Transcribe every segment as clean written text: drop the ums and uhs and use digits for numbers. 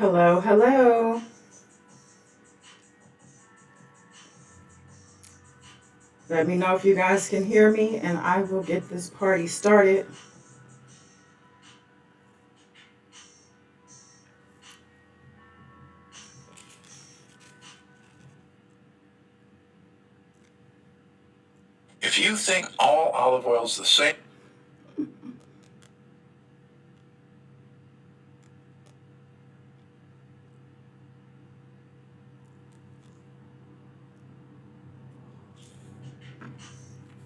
Hello, hello. Let me know if you guys can hear me and I will get this party started. If you think all olive oil is the same.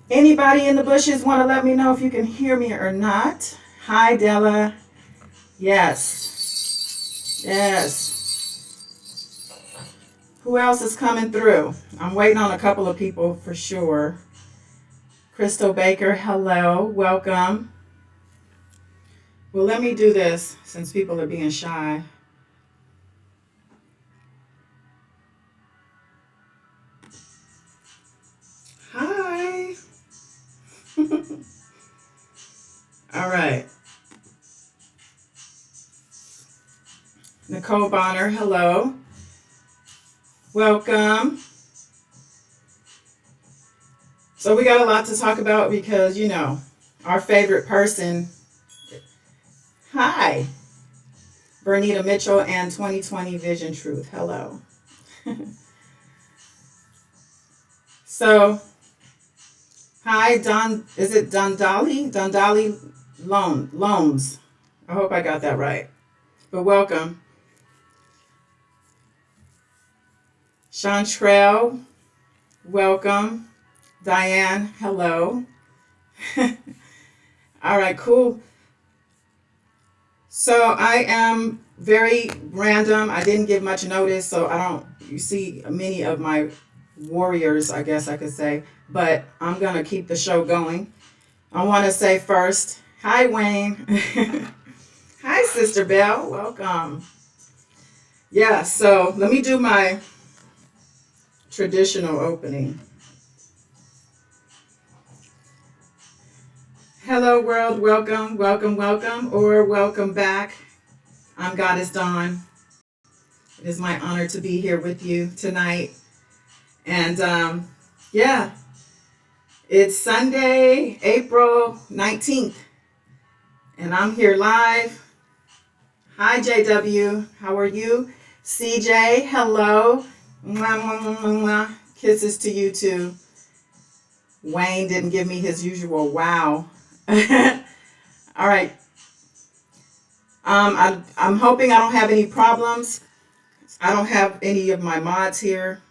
Anybody in the bushes want to let me know if you can hear me or not? Hi, Della. Yes. Yes. Who else is coming through? I'm waiting on a couple of people for sure. Crystal Baker, hello. Welcome. Well, let me do this since people are being shy. Hi. All right. Nicole Bonner, hello. Welcome. So we got a lot to talk about because, you know, our favorite person. Hi. Bernita Mitchell and 2020 Vision Truth. Hello. So, hi, Don. Is it Dondali? Dondali Loans. I hope I got that right. But welcome. Chantrell, welcome. Diane, hello. All right, cool. So I am very random. I didn't give much notice, so you see many of my warriors, I guess I could say, but I'm going to keep the show going. I want to say first, hi, Wayne. Hi, Sister Belle. Welcome. Yeah, so let me do my traditional opening. Hello, world. Welcome, welcome, welcome, or welcome back. I'm Goddess Dawn. It is my honor to be here with you tonight. And yeah, it's Sunday, April 19th. And I'm here live. Hi, JW. How are you? CJ, hello. Mwah, mwah, mwah, mwah, mwah. Kisses to you too. Wayne didn't give me his usual wow. All right. I'm hoping I don't have any problems. I don't have any of my mods here.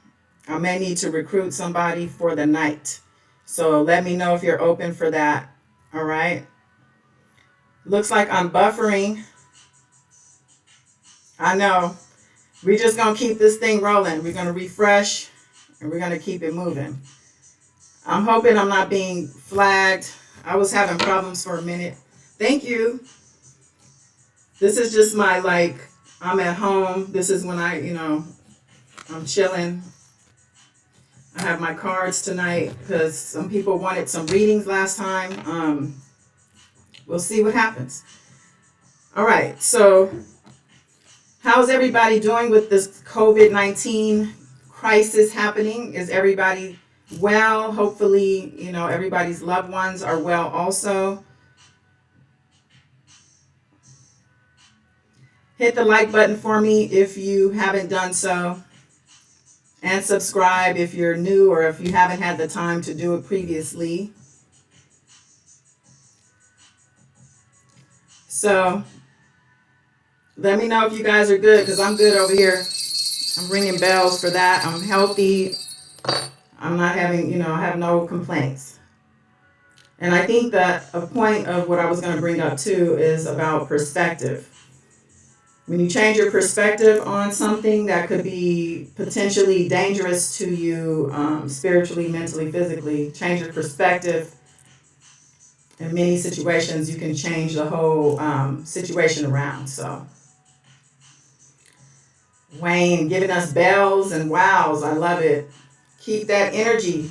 I may need to recruit somebody for the night. So let me know if you're open for that. All right. Looks like I'm buffering. I know. We're just going to keep this thing rolling. We're going to refresh and we're going to keep it moving. I'm hoping I'm not being flagged. I was having problems for a minute. Thank you. This is just my, I'm at home. This is when I'm chilling. I have my cards tonight because some people wanted some readings last time. We'll see what happens. All right. So how's everybody doing with this COVID-19 crisis happening? Is everybody well? Hopefully, everybody's loved ones are well also. Hit the like button for me if you haven't done so. And subscribe if you're new or if you haven't had the time to do it previously. So let me know if you guys are good because I'm good over here. I'm ringing bells for that. I'm healthy. I'm not having, I have no complaints. And I think that a point of what I was going to bring up too is about perspective. When you change your perspective on something that could be potentially dangerous to you spiritually, mentally, physically, change your perspective. In many situations, you can change the whole situation around. So, Wayne giving us bells and wows. I love it. Keep that energy.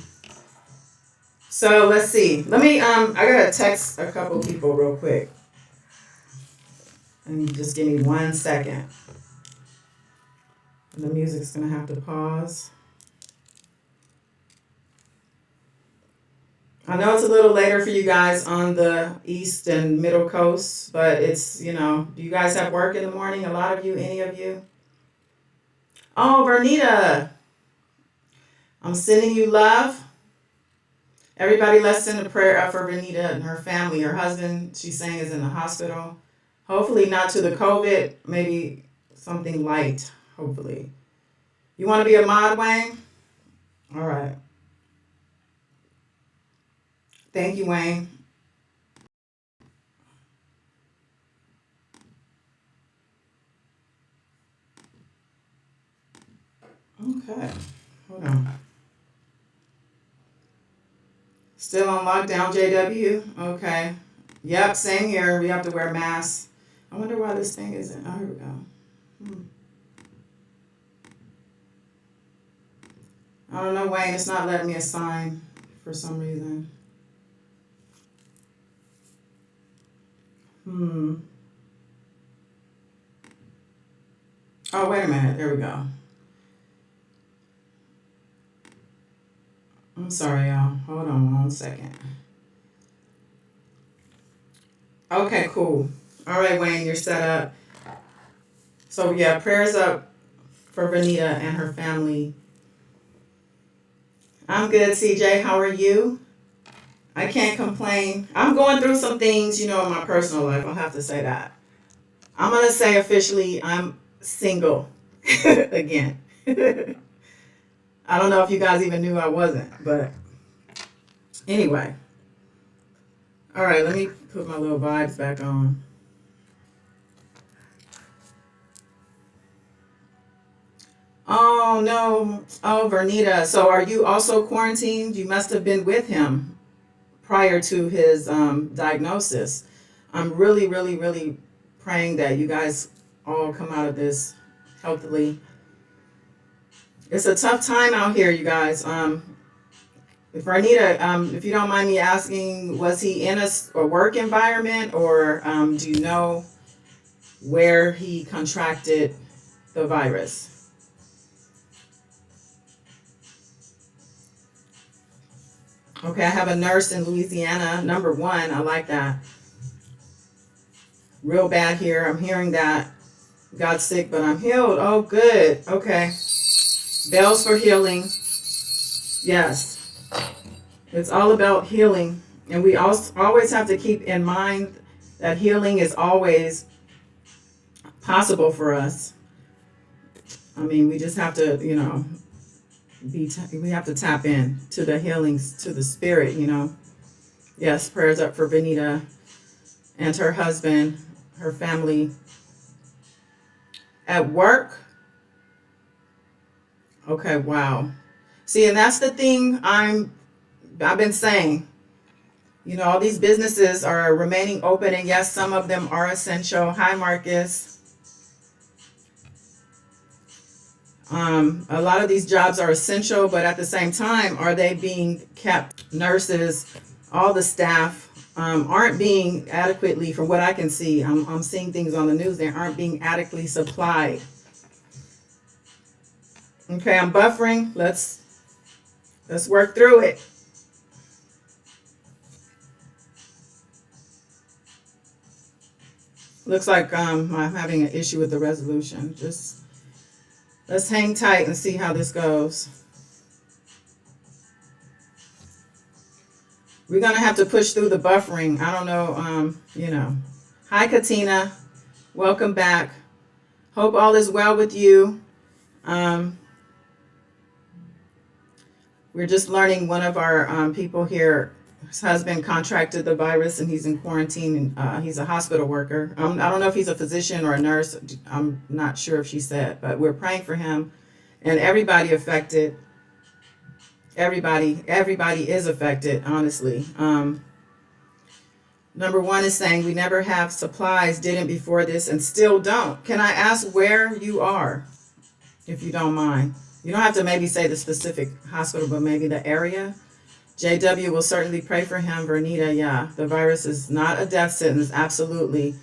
So let's see. Let me. I gotta text a couple people real quick. And just give me 1 second. The music's going to have to pause. I know it's a little later for you guys on the East and Middle Coast, but it's, you know, do you guys have work in the morning? A lot of you, any of you? Oh, Vernita, I'm sending you love. Everybody, let's send a prayer up for Vernita and her family. Her husband, she's saying, is in the hospital. Hopefully not to the COVID, maybe something light, hopefully. You want to be a mod, Wayne? All right. Thank you, Wayne. Okay, hold on. Still on lockdown, JW? Okay. Yep, same here. We have to wear masks. I wonder why this thing isn't. Oh, here we go. I don't know, Wayne. It's not letting me assign for some reason. Oh, wait a minute. There we go. I'm sorry, y'all. Hold on 1 second. Okay, cool. All right, Wayne, you're set up. So, yeah, prayers up for Vernita and her family. I'm good, CJ. How are you? I can't complain. I'm going through some things, you know, in my personal life. I'll have to say that. I'm going to say officially I'm single again. I don't know if you guys even knew I wasn't, but anyway. All right, let me put my little vibes back on. Oh, no. Oh, Vernita. So are you also quarantined? You must have been with him prior to his diagnosis. I'm really, really, really praying that you guys all come out of this healthily. It's a tough time out here, you guys. Vernita, if you don't mind me asking, was he in a work environment, or do you know where he contracted the virus? Okay, I have a nurse in Louisiana, number 1. I like that. Real bad here. I'm hearing that. Got sick, but I'm healed. Oh, good. Okay. Bells for healing. Yes. It's all about healing. And we always have to keep in mind that healing is always possible for us. I mean, we just have to, you know, we have to tap in to the healings, to the spirit, you know. Yes, prayers up for Benita and her husband, her family. At work? Okay, wow. See, and that's the thing I've been saying. You know, all these businesses are remaining open, and yes, some of them are essential. Hi, Marcus. A lot of these jobs are essential, but at the same time, are they being kept? Nurses, all the staff aren't being adequately, from what I can see. I'm seeing things on the news. They aren't being adequately supplied. Okay, I'm buffering. Let's work through it. Looks like I'm having an issue with the resolution. Just let's hang tight and see how this goes. We're going to have to push through the buffering. I don't know, you know. Hi, Katina. Welcome back. Hope all is well with you. We're just learning one of our people here, his husband contracted the virus and he's in quarantine. And he's a hospital worker. I don't know if he's a physician or a nurse. I'm not sure if she said, but we're praying for him and everybody affected. Everybody is affected, honestly. Number 1 is saying we never have supplies, didn't before this, and still don't. Can I ask where you are, if you don't mind? You don't have to maybe say the specific hospital, but maybe the area. JW will certainly pray for him. Vernita, yeah, the virus is not a death sentence, absolutely.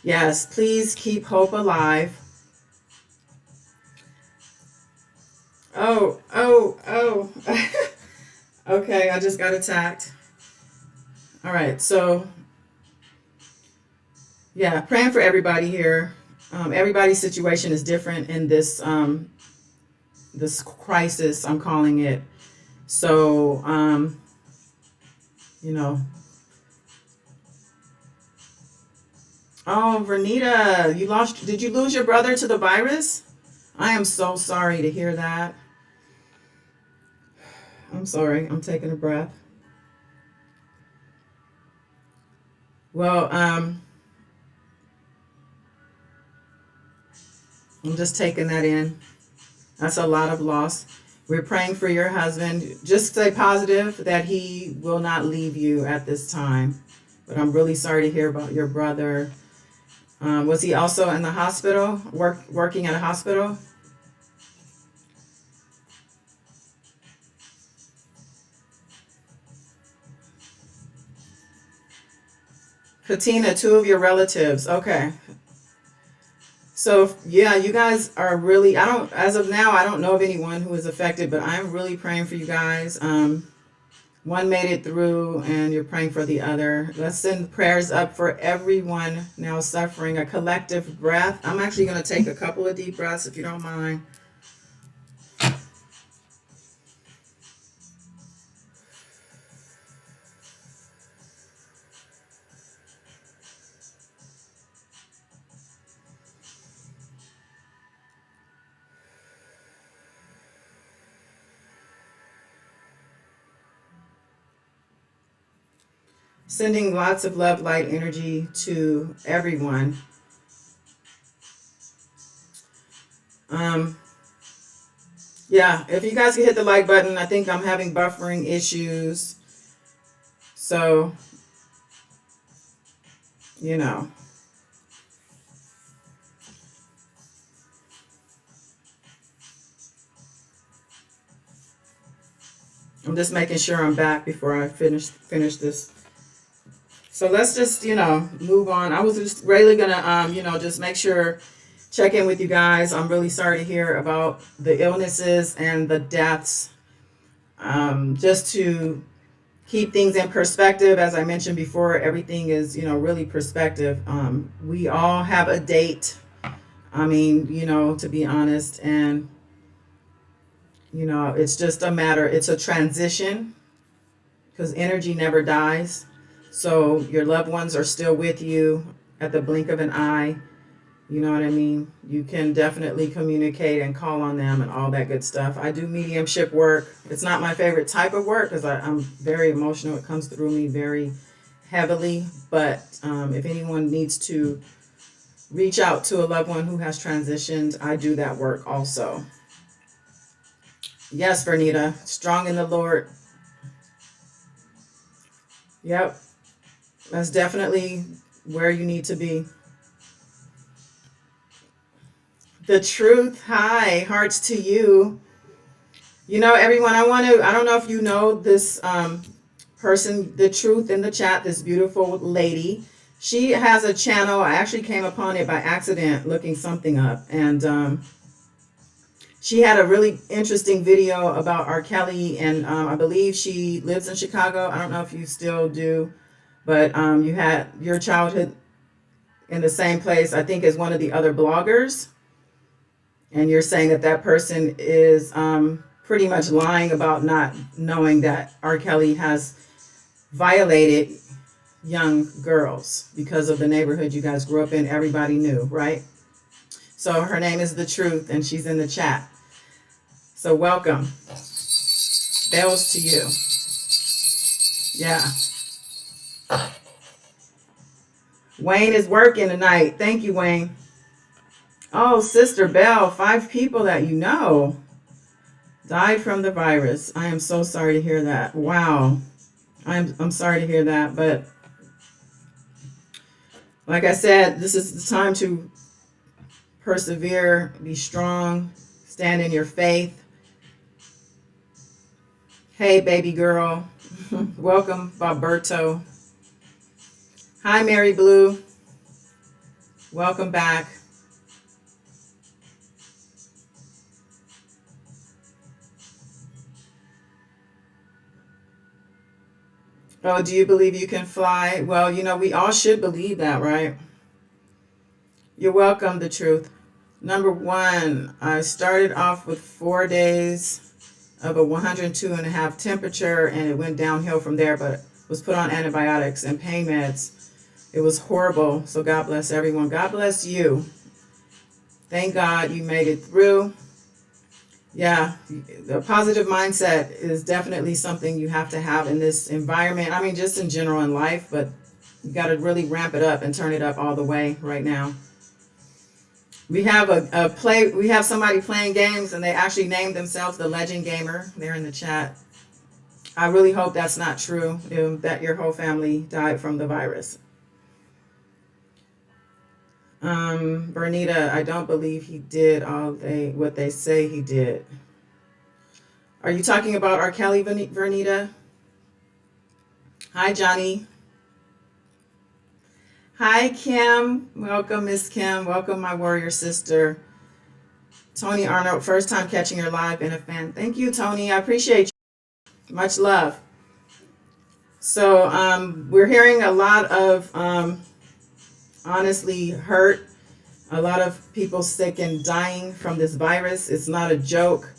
Yes, please keep hope alive. Oh, oh, oh. Okay, I just got attacked. All right, so yeah, praying for everybody here. Everybody's situation is different in this crisis, I'm calling it. So, you know. Oh, Vernita, did you lose your brother to the virus? I am so sorry to hear that. I'm sorry. I'm taking a breath. Well, I'm just taking that in. That's a lot of loss. We're praying for your husband. Just stay positive that he will not leave you at this time. But I'm really sorry to hear about your brother. Was he also in the hospital, working at a hospital? Katina, two of your relatives. Okay. So yeah, you guys are really, as of now, I don't know of anyone who is affected, but I'm really praying for you guys. One made it through and you're praying for the other. Let's send prayers up for everyone now suffering. A collective breath. I'm actually going to take a couple of deep breaths if you don't mind. Sending lots of love, light, energy to everyone. Yeah, if you guys can hit the like button, I think I'm having buffering issues. So, you know. I'm just making sure I'm back before I finish this. So let's just, move on. I was just really gonna, just make sure, check in with you guys. I'm really sorry to hear about the illnesses and the deaths. Just to keep things in perspective, as I mentioned before, everything is, really perspective. We all have a date. I mean, to be honest, and it's just a matter. It's a transition because energy never dies. So your loved ones are still with you at the blink of an eye. You know what I mean? You can definitely communicate and call on them and all that good stuff. I do mediumship work. It's not my favorite type of work because I'm very emotional. It comes through me very heavily. But if anyone needs to reach out to a loved one who has transitioned, I do that work also. Yes, Vernita, strong in the Lord. Yep, that's definitely where you need to be. The truth. Hi, hearts to you. Everyone, I don't know if you know this person, the truth in the chat, this beautiful lady. She has a channel. I actually came upon it by accident looking something up. And she had a really interesting video about R. Kelly. And I believe she lives in Chicago. I don't know if you still do. But you had your childhood in the same place, I think, as one of the other bloggers. And you're saying that person is pretty much lying about not knowing that R. Kelly has violated young girls because of the neighborhood you guys grew up in. Everybody knew, right? So her name is The Truth, and she's in the chat. So welcome. Bells to you. Yeah. Wayne is working tonight. Thank you, Wayne. Oh, Sister Belle, 5 people that you know died from the virus. I am so sorry to hear that. Wow. I'm sorry to hear that, but like I said, this is the time to persevere, be strong, stand in your faith. Hey, baby girl. Welcome, Boberto. Hi, Mary Blue. Welcome back. Oh, do you believe you can fly? Well, you know, we all should believe that, right? You're welcome, the truth. Number one, I started off with 4 days of a 102.5 temperature, and it went downhill from there, but was put on antibiotics and pain meds. It was horrible. So God bless everyone. God bless you. Thank God you made it through. Yeah, the positive mindset is definitely something you have to have in this environment. I mean, just in general in life, but you got to really ramp it up and turn it up all the way right now. We have we have somebody playing games, and they actually named themselves the Legend Gamer. They're in the chat. I really hope that's not true, that your whole family died from the virus. Bernita, I don't believe he did what they say he did. Are you talking about R. Kelly, Bernita? Hi, Johnny. Hi, Kim. Welcome, Miss Kim. Welcome, my warrior sister. Tony Arnold, first time catching your live and a fan. Thank you, Tony. I appreciate you. Much love. So we're hearing a lot of honestly hurt, a lot of people sick and dying from this virus. It's not a joke.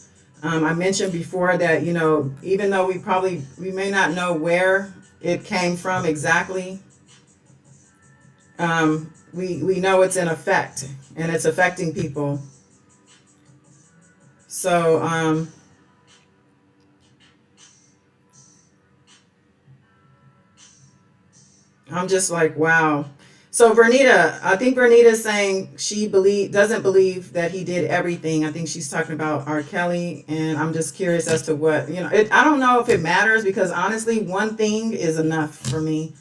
I mentioned before that, you know, even though we may not know where it came from exactly, we know it's in effect and it's affecting people. So I'm just like, wow. So Bernita, I think Bernita is saying she doesn't believe that he did everything. I think she's talking about R. Kelly, and I'm just curious as to what, you know. I don't know if it matters, because honestly, one thing is enough for me.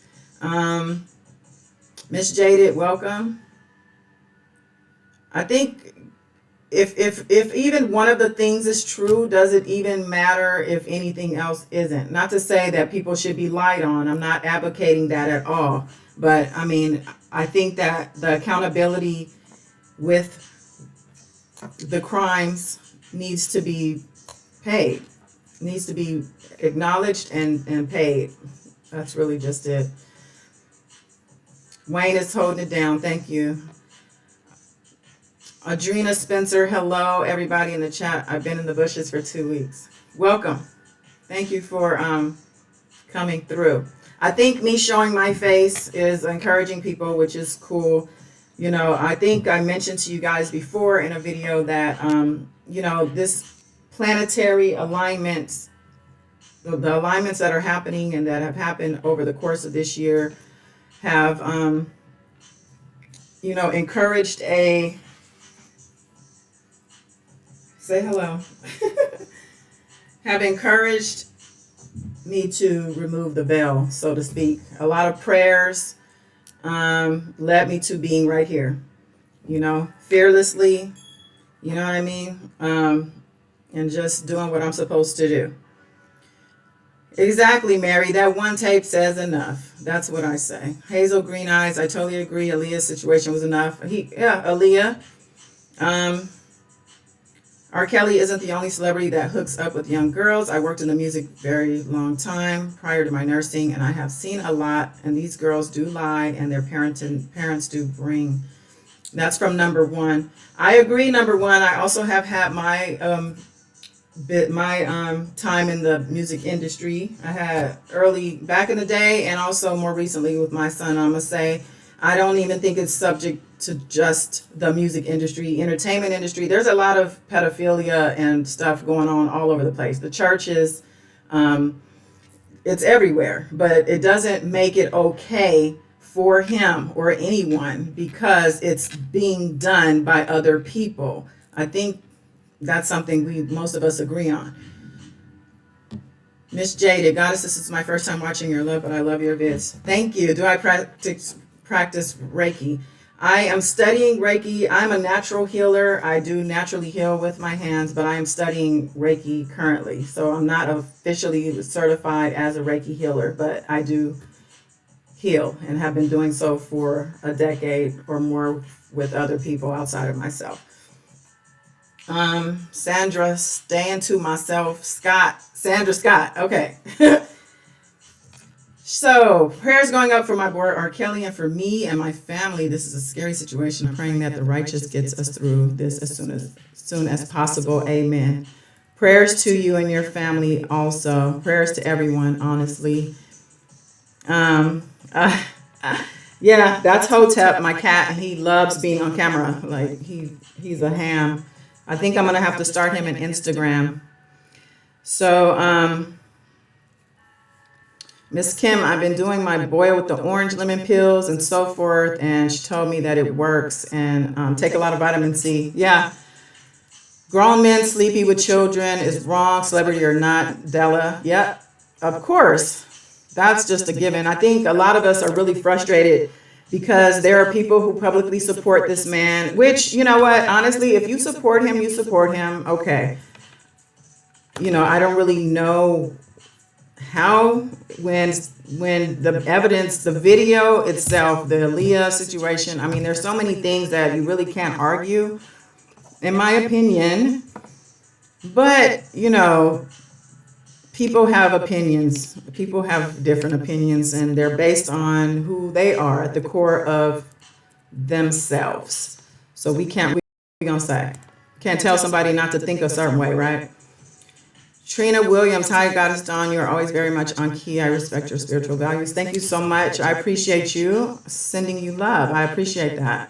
Miss Jaded, welcome. I think if even one of the things is true, does it even matter if anything else isn't? Not to say that people should be lied on. I'm not advocating that at all. But I mean, I think that the accountability with the crimes needs to be paid, needs to be acknowledged and paid. That's really just it. Wayne is holding it down. Thank you. Adrena Spencer, hello, everybody in the chat. I've been in the bushes for 2 weeks. Welcome. Thank you for coming through. I think me showing my face is encouraging people, which is cool. You know, I think I mentioned to you guys before in a video that, you know, this planetary alignments, the alignments that are happening and that have happened over the course of this year have, you know, encouraged say hello, have encouraged me to remove the veil, so to speak. A lot of prayers led me to being right here, you know, fearlessly, you know what I mean? And just doing what I'm supposed to do. Exactly, Mary. That one tape says enough. That's what I say. Hazel Green Eyes, I totally agree. Aaliyah's situation was enough. Aaliyah. R. Kelly isn't the only celebrity that hooks up with young girls. I worked in the music very long time prior to my nursing, and I have seen a lot, and these girls do lie, and their parents do bring. That's from number one. I agree, number one. I also have had my time in the music industry. I had early back in the day, and also more recently with my son. I'm gonna say I don't even think it's subject to just the music industry, entertainment industry. There's a lot of pedophilia and stuff going on all over the place. The churches, it's everywhere, but it doesn't make it okay for him or anyone because it's being done by other people. I think that's something most of us agree on. Miss Jaded, Goddess, this is my first time watching your love, but I love your vids. Thank you. Do I practice Reiki? I am studying Reiki. I'm a natural healer. I do naturally heal with my hands, but I am studying Reiki currently. So I'm not officially certified as a Reiki healer, but I do heal and have been doing so for a decade or more with other people outside of myself. Sandra, staying to myself. Sandra Scott. Okay. So, prayers going up for my boy R. Kelly and for me and my family. This is a scary situation. I'm praying that the righteous gets us through this as soon as possible. Amen. Prayers to you and your family also. Prayers to everyone, honestly. Um, uh, yeah, that's Hotep, my cat, and he loves being on camera. Like he's a ham. I think I'm gonna have to start him an Instagram. So, Miss Kim, I've been doing my boil with the orange lemon pills and so forth, and she told me that it works. And take a lot of vitamin C. Yeah, grown men sleepy with children is wrong, celebrity or not. Della, yep, of course. That's just a given. I think a lot of us are really frustrated because there are people who publicly support this man, which, you know what, honestly, if you support him, you support him. Okay. You know, I don't really know how when the evidence, the video itself, the Aaliyah situation, I mean, there's so many things that you really can't argue, in my opinion. But, you know, people have opinions. People have different opinions, and they're based on who they are at the core of themselves. So we gonna say, can't tell somebody not to think a certain way, right? Trina Williams, hi, Goddess Dawn. You are always very much on key. I respect your spiritual values. Thank you so much. I appreciate you. Sending you love. I appreciate that.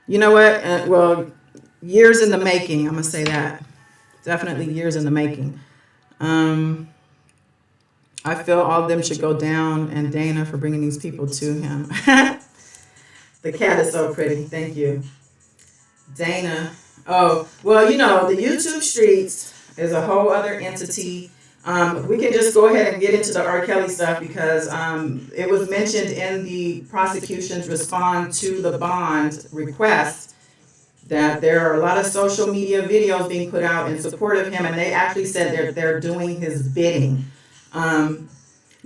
You know what? Well, years in the making. I'm gonna say that. Definitely years in the making. I feel all of them should go down, and Dana for bringing these people to him. The cat is so pretty. Thank you, Dana. Oh, well, you know, the YouTube streets is a whole other entity. We can just go ahead and get into the R. Kelly stuff because it was mentioned in the prosecution's response to the bond request that there are a lot of social media videos being put out in support of him, and they actually said they're doing his bidding.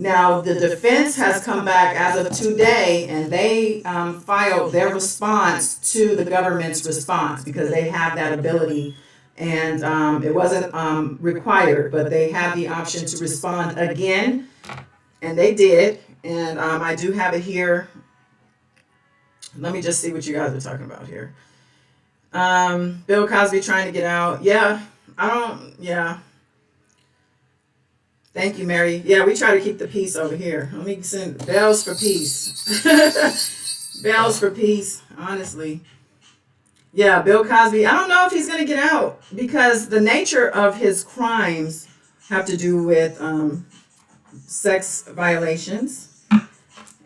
Now, the defense has come back as of today, and they filed their response to the government's response because they have that ability. And it wasn't required, but they have the option to respond again, and they did. And I do have it here. Let me just see what you guys are talking about here. Bill Cosby trying to get out. Yeah, yeah. Thank you, Mary. Yeah, we try to keep the peace over here. Let me send bells for peace. Bells for peace, honestly. Yeah, Bill Cosby. I don't know if he's going to get out because the nature of his crimes have to do with sex violations.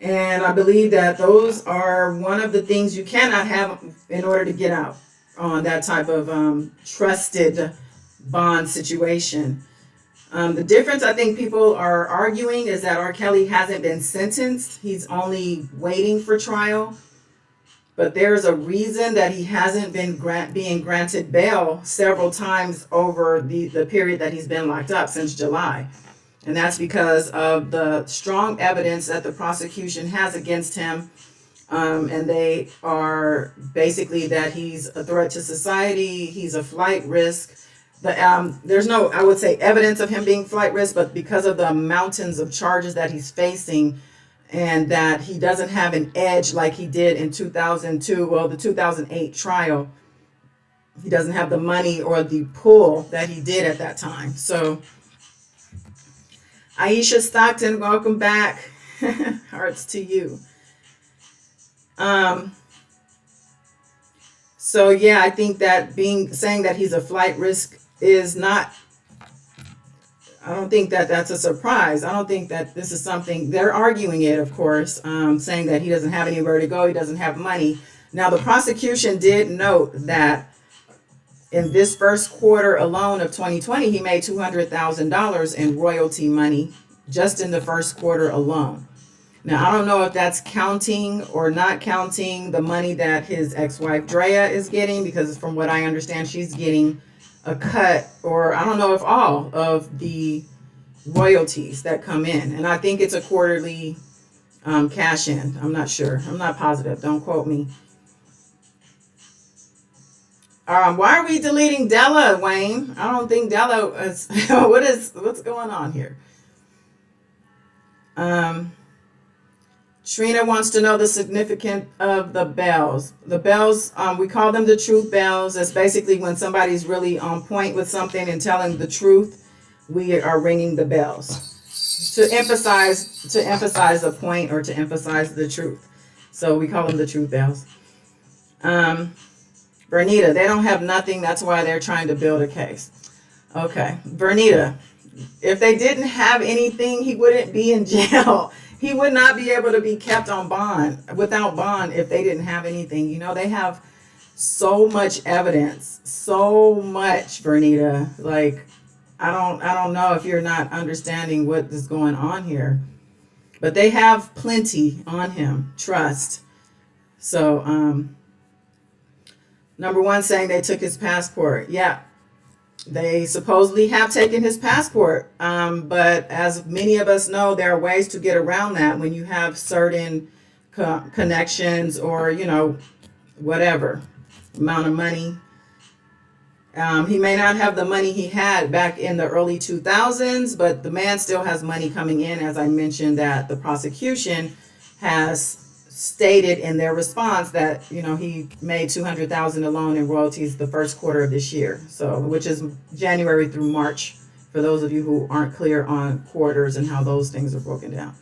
And I believe that those are one of the things you cannot have in order to get out on that type of trusted bond situation. The difference I think people are arguing is that R. Kelly hasn't been sentenced. He's only waiting for trial. But there's a reason that he hasn't been being granted bail several times over the period that he's been locked up since July. And that's because of the strong evidence that the prosecution has against him. And they are basically that he's a threat to society, he's a flight risk. There's no, I would say, evidence of him being flight risk, but because of the mountains of charges that he's facing, and that he doesn't have an edge like he did in 2002, well, the 2008 trial, he doesn't have the money or the pull that he did at that time. So, Aisha Stockton, welcome back. Hearts to you. So yeah, I think that saying that he's a flight risk is not, I don't think that that's a surprise. I don't think that this is something, they're arguing it, of course, saying that he doesn't have anywhere to go, he doesn't have money. Now, the prosecution did note that in this first quarter alone of 2020, he made $200,000 in royalty money just in the first quarter alone. Now, I don't know if that's counting or not counting the money that his ex-wife Drea is getting, because from what I understand, she's getting a cut, or I don't know if all of the royalties that come in. And I think it's a quarterly cash in. I'm not sure. I'm not positive. Don't quote me. Why are we deleting Della, Wayne? I don't think Della is, what's going on here? Trina wants to know the significance of the bells. The bells, we call them the truth bells. It's basically when somebody's really on point with something and telling the truth, we are ringing the bells to emphasize the point or to emphasize the truth. So we call them the truth bells. Bernita, they don't have nothing. That's why they're trying to build a case. Okay, Bernita, if they didn't have anything, he wouldn't be in jail. He would not be able to be kept on bond, without bond, if they didn't have anything. You know, they have so much evidence, so much, Bernita. Like, I don't know if you're not understanding what is going on here, but they have plenty on him. Trust. So, number one saying they took his passport. Yeah, they supposedly have taken his passport, but as many of us know, there are ways to get around that when you have certain connections or, you know, whatever amount of money. He may not have the money he had back in the early 2000s, but the man still has money coming in. As I mentioned, that the prosecution has stated in their response that, you know, he made $200,000 alone in royalties the first quarter of this year, so which is January through March, for those of you who aren't clear on quarters and how those things are broken down.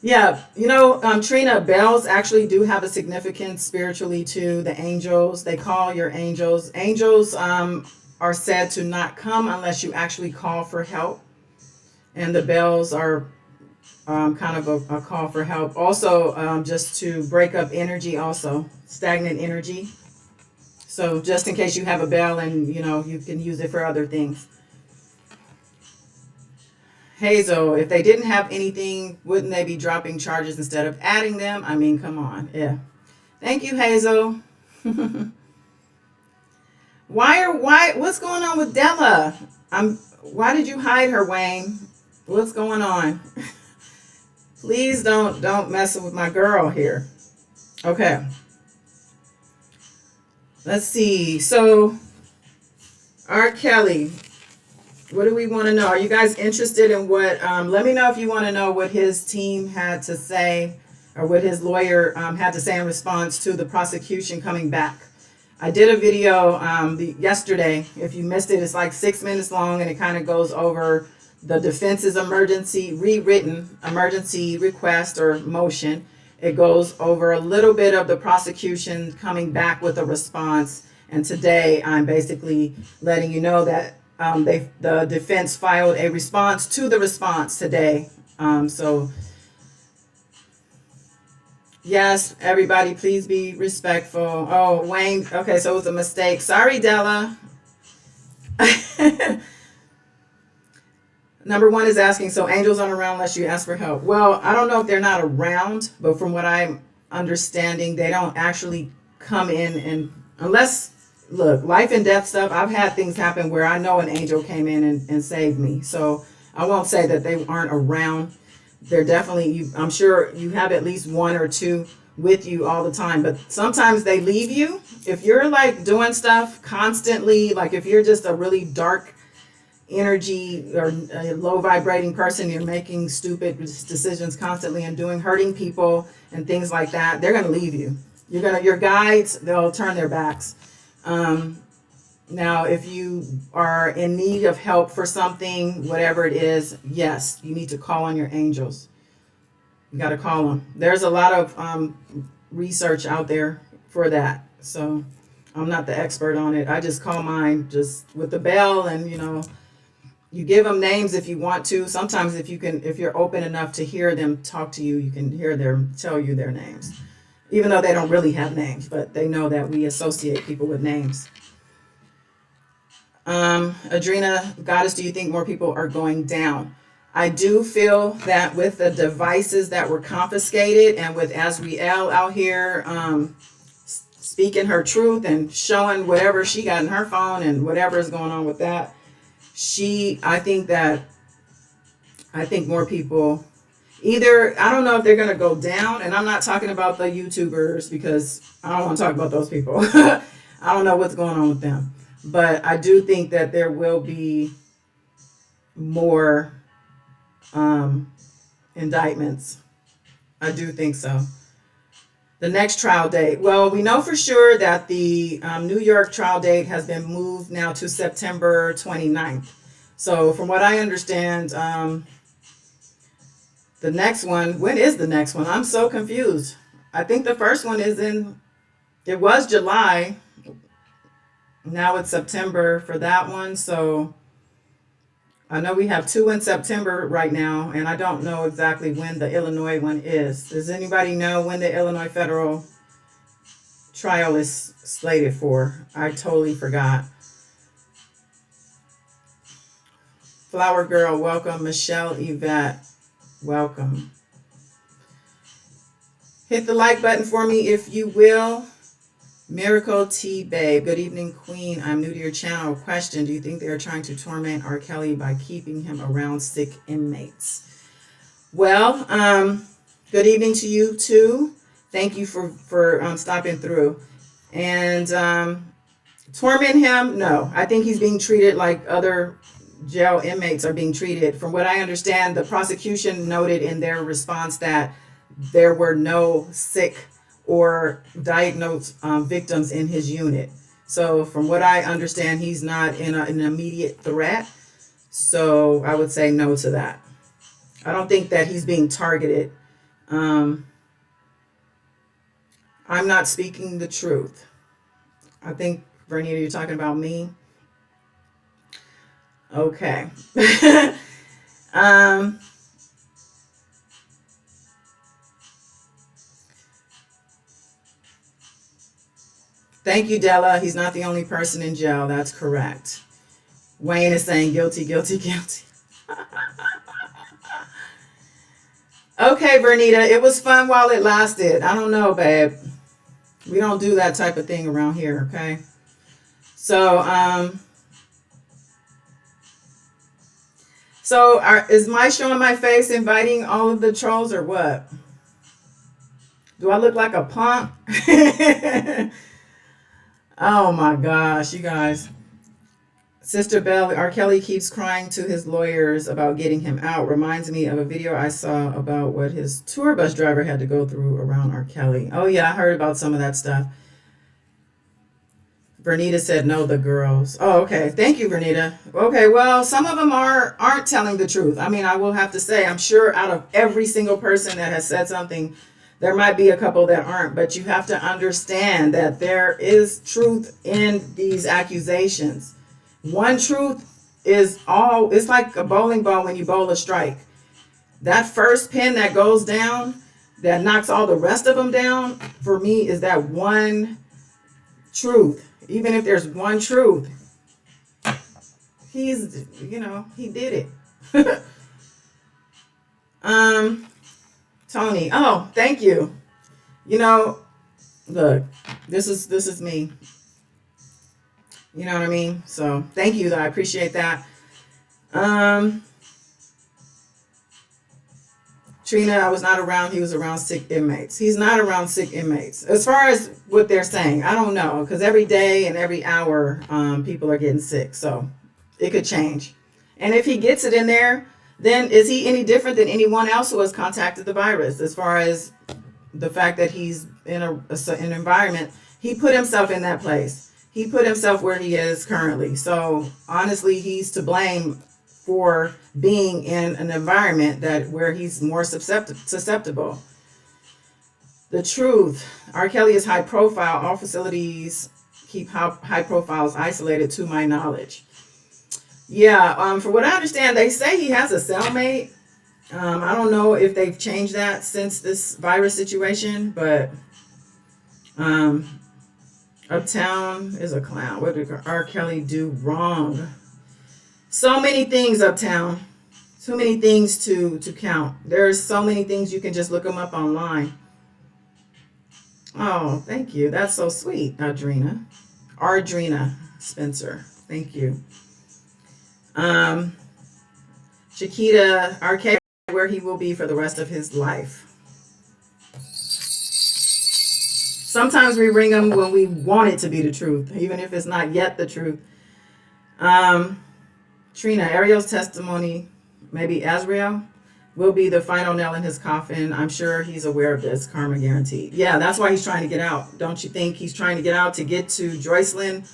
Yeah, you know, Trina, bells actually do have a significance spiritually to the angels. They call your angels. Angels are said to not come unless you actually call for help. And the bells are kind of a call for help. Also, just to break up energy, also stagnant energy. So just in case you have a bell and, you know, you can use it for other things. Hazel, if they didn't have anything, wouldn't they be dropping charges instead of adding them? I mean, come on. Yeah. Thank you, Hazel. What's going on with Della? Why did you hide her, Wayne? What's going on? Please don't mess with my girl here. Okay. Let's see. So, R. Kelly, what do we want to know? Are you guys interested in what? Let me know if you want to know what his team had to say, or what his lawyer had to say in response to the prosecution coming back. I did a video yesterday. If you missed it, it's like 6 minutes long, and it kind of goes over the defense's rewritten emergency request or motion. It goes over a little bit of the prosecution coming back with a response. And today I'm basically letting you know that the defense filed a response to the response today. So yes, everybody, please be respectful. Oh, Wayne. Okay, so it was a mistake. Sorry, Della. Number one is asking, so angels aren't around unless you ask for help. Well, I don't know if they're not around, but from what I'm understanding, they don't actually come in and unless, look, life and death stuff, I've had things happen where I know an angel came in and saved me. So I won't say that they aren't around. They're definitely, I'm sure you have at least one or two with you all the time, but sometimes they leave you. If you're like doing stuff constantly, like if you're just a really dark energy or a low vibrating person, you're making stupid decisions constantly and hurting people and things like that, they're going to leave you. Your guides, they'll turn their backs. Now, if you are in need of help for something, whatever it is, yes, you need to call on your angels. You got to call them. There's a lot of research out there for that. So I'm not the expert on it. I just call mine just with the bell, and, you know, you give them names if you want to. Sometimes if you're open enough to hear them talk to you, you can hear them tell you their names. Even though they don't really have names, but they know that we associate people with names. Adrena, Goddess, do you think more people are going down? I do feel that with the devices that were confiscated and with Azriel out here speaking her truth and showing whatever she got in her phone and whatever is going on with that, I think more people either, I don't know if they're going to go down, and I'm not talking about the YouTubers because I don't want to talk about those people. I don't know what's going on with them. But I do think that there will be more indictments. I do think so. The next trial date. Well, we know for sure that the New York trial date has been moved now to September 29th. So from what I understand, the next one, when is the next one? I'm so confused. I think the first one it was July. Now it's September for that one. So I know we have 2 in September right now, and I don't know exactly when the Illinois one is. Does anybody know when the Illinois federal trial is slated for? I totally forgot. Flower Girl, welcome. Michelle Yvette, welcome. Hit the like button for me if you will. Miracle T Babe, good evening, Queen. I'm new to your channel. Question: do you think they are trying to torment R. Kelly by keeping him around sick inmates? Well, good evening to you too. Thank you for stopping through. And torment him? No, I think he's being treated like other jail inmates are being treated. From what I understand, the prosecution noted in their response that there were no sick or diagnosed victims in his unit. So from what I understand, he's not in an immediate threat. So I would say no to that. I don't think that he's being targeted. I'm not speaking the truth. I think, Vernita, you're talking about me. Okay. Thank you, Della. He's not the only person in jail. That's correct. Wayne is saying guilty, guilty, guilty. Okay, Vernita, it was fun while it lasted. I don't know, babe. We don't do that type of thing around here, okay? So, is my showing my face inviting all of the trolls or what? Do I look like a punk? Oh my gosh, you guys. Sister Bell, R. Kelly keeps crying to his lawyers about getting him out. Reminds me of a video I saw about what his tour bus driver had to go through around R. Kelly. Oh yeah, I heard about some of that stuff. Vernita said no, the girls. Oh, okay. Thank you, Vernita. Okay, well, some of them aren't telling the truth. I mean, I will have to say, I'm sure out of every single person that has said something, there might be a couple that aren't, but you have to understand that there is truth in these accusations. One truth is it's like a bowling ball when you bowl a strike. That first pin that goes down, that knocks all the rest of them down, for me, is that one truth. Even if there's one truth, he did it. Tony, oh, thank you. Look, this is me. You know what I mean? So thank you, though. I appreciate that. Trina, I was not around. He was around sick inmates. He's not around sick inmates. As far as what they're saying, I don't know. Because every day and every hour, people are getting sick. So it could change. And if he gets it in there, then is he any different than anyone else who has contacted the virus? As far as the fact that he's in an environment, he put himself in that place. He put himself where he is currently. So honestly, he's to blame for being in an environment where he's more susceptible. The truth, R. Kelly is high profile. All facilities keep high profiles isolated to my knowledge. Yeah, for what I understand, they say he has a cellmate. I don't know if they've changed that since this virus situation, but Uptown is a clown. What did R. Kelly do wrong? So many things, Uptown. Too many things to count. There's so many things, you can just look them up online. Oh, thank you. That's so sweet, Ardrina Spencer. Thank you. Chiquita, R. Kelly, where he will be for the rest of his life. Sometimes we ring them when we want it to be the truth, even if it's not yet the truth. Trina, Ariel's testimony, maybe Azrael, will be the final nail in his coffin. I'm sure he's aware of this. Karma guaranteed. Yeah, that's why he's trying to get out. Don't you think he's trying to get out to get to Joycelyn,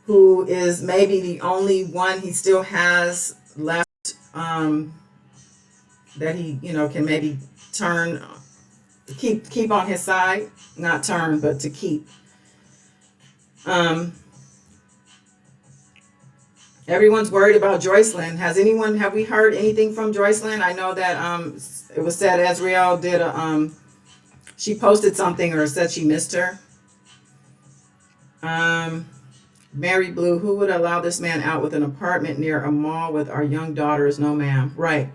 who is maybe the only one he still has left, that he, can maybe turn, keep on his side, not turn, but to keep. Everyone's worried about Joycelyn. Have we heard anything from Joycelyn? I know that it was said Azrael did she posted something or said she missed her. Mary Blue, who would allow this man out with an apartment near a mall with our young daughters? No, ma'am. Right.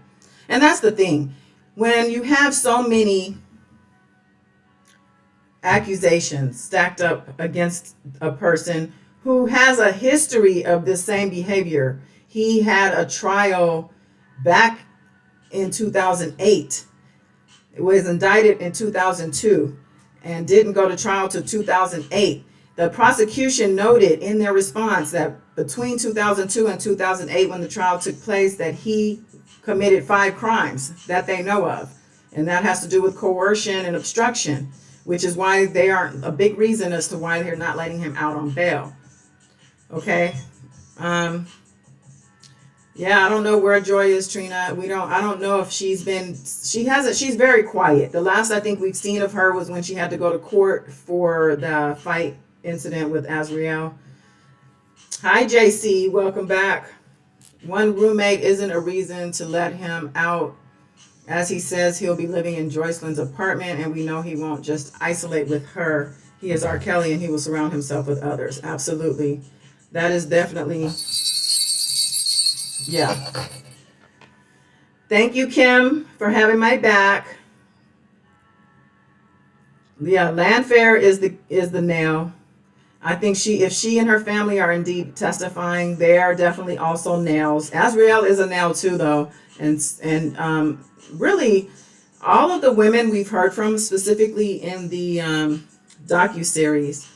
And that's the thing. When you have so many accusations stacked up against a person who has a history of this same behavior. He had a trial back in 2008. It was indicted in 2002 and didn't go to trial till 2008. The prosecution noted in their response that between 2002 and 2008, when the trial took place, that he committed 5 crimes that they know of. And that has to do with coercion and obstruction, which is why they aren't a big reason as to why they're not letting him out on bail. Okay. Yeah, I don't know where Joy is, Trina. I don't know if she's very quiet. The last I think we've seen of her was when she had to go to court for the fight incident with Azrael. Hi, JC. Welcome back. One roommate isn't a reason to let him out. As he says, he'll be living in Joycelyn's apartment, and we know he won't just isolate with her. He is R. Kelly, and he will surround himself with others. Absolutely. That is definitely, yeah. Thank you, Kim, for having my back. Yeah, Landfair is the nail. I think if she and her family are indeed testifying, they are definitely also nails. Azrael is a nail too, though, and really, all of the women we've heard from, specifically in the docuseries,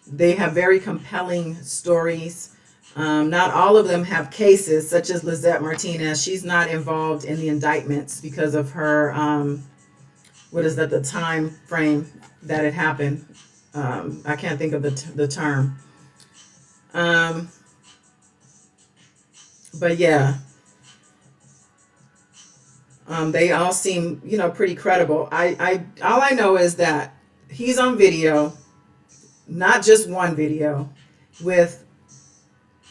they have very compelling stories. Not all of them have cases, such as Lizette Martinez. She's not involved in the indictments because of her, the time frame that it happened. I can't think of the term. But yeah, they all seem, pretty credible. All I know is that he's on video, not just one video, with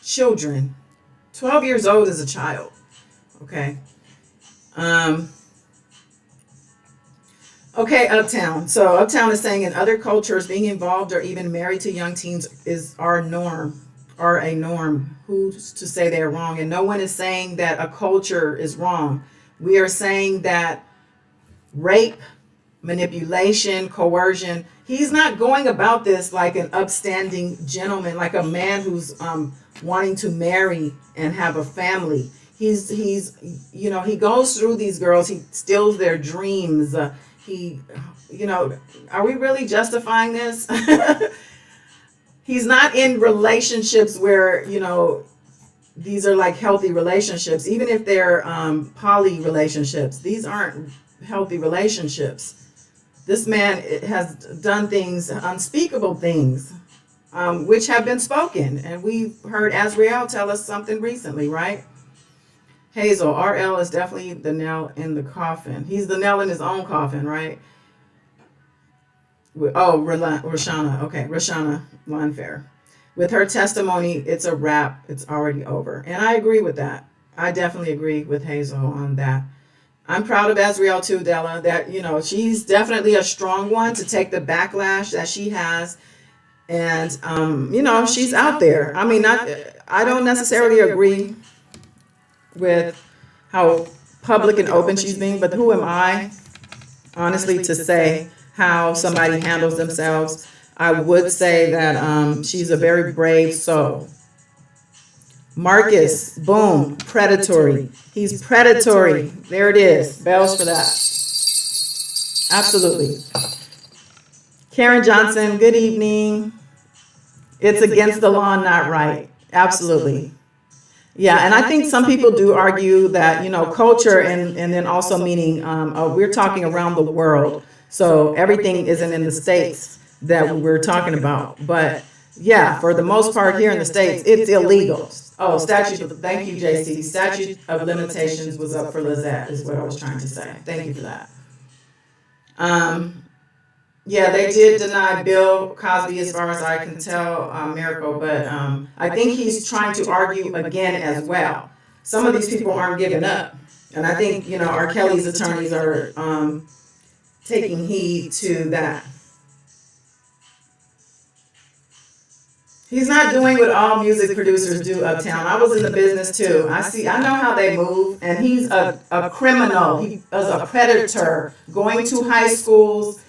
children. 12 years old is a child. Okay. Okay, Uptown. So Uptown is saying in other cultures, being involved or even married to young teens is a norm. Who's to say they're wrong? And no one is saying that a culture is wrong. We are saying that rape, manipulation, coercion, he's not going about this like an upstanding gentleman, like a man who's wanting to marry and have a family. He's he goes through these girls, he steals their dreams. Are we really justifying this? He's not in relationships where, these are like healthy relationships. Even if they're poly relationships, these aren't healthy relationships. This man has done things, unspeakable things, which have been spoken. And we've heard Azrael tell us something recently, right? Hazel, RL is definitely the nail in the coffin. He's the nail in his own coffin, right? Roshana. Okay, Roshana Lonfair. With her testimony, it's a wrap. It's already over. And I agree with that. I definitely agree with Hazel on that. I'm proud of Azrael too, Della, that, she's definitely a strong one to take the backlash that she has. And, she's out there. I mean, I don't necessarily agree with how public and open she's being, but who am I, honestly, to say how somebody handles themselves? I would say that she's a very brave soul. Marcus, boom, predatory. He's predatory. There it is. Bells for that. Absolutely. Karen Johnson, good evening. It's against the law, not right. Absolutely. Yeah, and I think some people do argue that, culture and then also meaning we're talking around the world. So everything isn't in the states that we're talking about. But yeah, for the most part here in the states, it's illegal. Oh, thank you, JC. Statute of limitations was up for Lizette, is what I was trying to say. Thank you for that. Yeah, they did deny Bill Cosby, as far as I can tell, Miracle, but I think he's trying to argue again as well. Some of these people aren't giving up, and I think R. Kelly's attorneys are taking heed to that. He's not doing what all music producers do uptown. I was in the business too. I know how they move, and he's a criminal. He was a predator, going to high schools.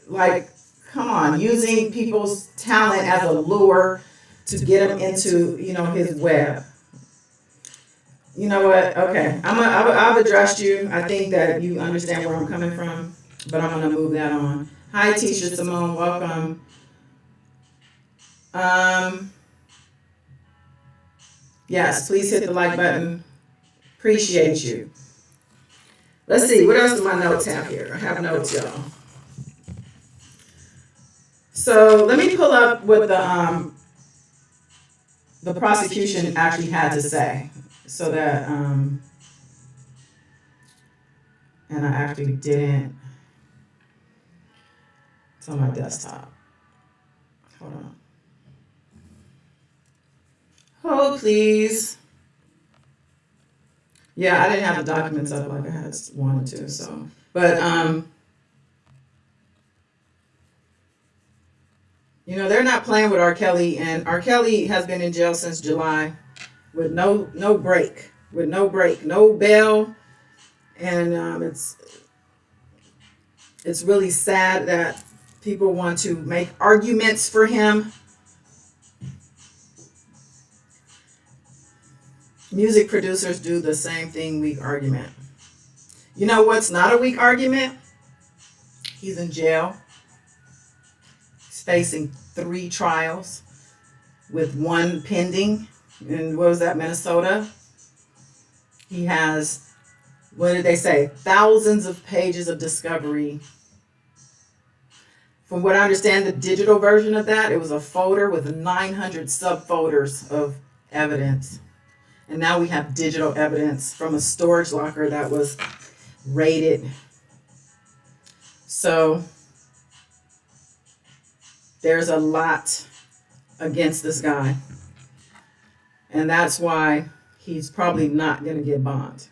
Like, come on, using people's talent as a lure to get them into, his web. You know what? Okay, I've addressed you. I think that you understand where I'm coming from, but I'm gonna move that on. Hi, Tisha Simone, welcome. Yes, please hit the like button. Appreciate you. Let's see, what else do my notes have here? I have notes, y'all. So let me pull up what the prosecution actually had to say, so that and I actually didn't. It's on my desktop. Hold on. Hold, please. Yeah, I didn't have the documents up like I had wanted to. So, but they're not playing with R. Kelly, and R. Kelly has been in jail since July with no break, no bail, and it's really sad that people want to make arguments for him. Music producers do the same thing, weak argument. You know what's not a weak argument? He's in jail. He's facing 3 trials with 1 pending. And what was that, Minnesota? He has, what did they say? Thousands of pages of discovery. From what I understand, the digital version of that, it was a folder with 900 subfolders of evidence. And now we have digital evidence from a storage locker that was raided. So there's a lot against this guy. And that's why he's probably not going to get bond.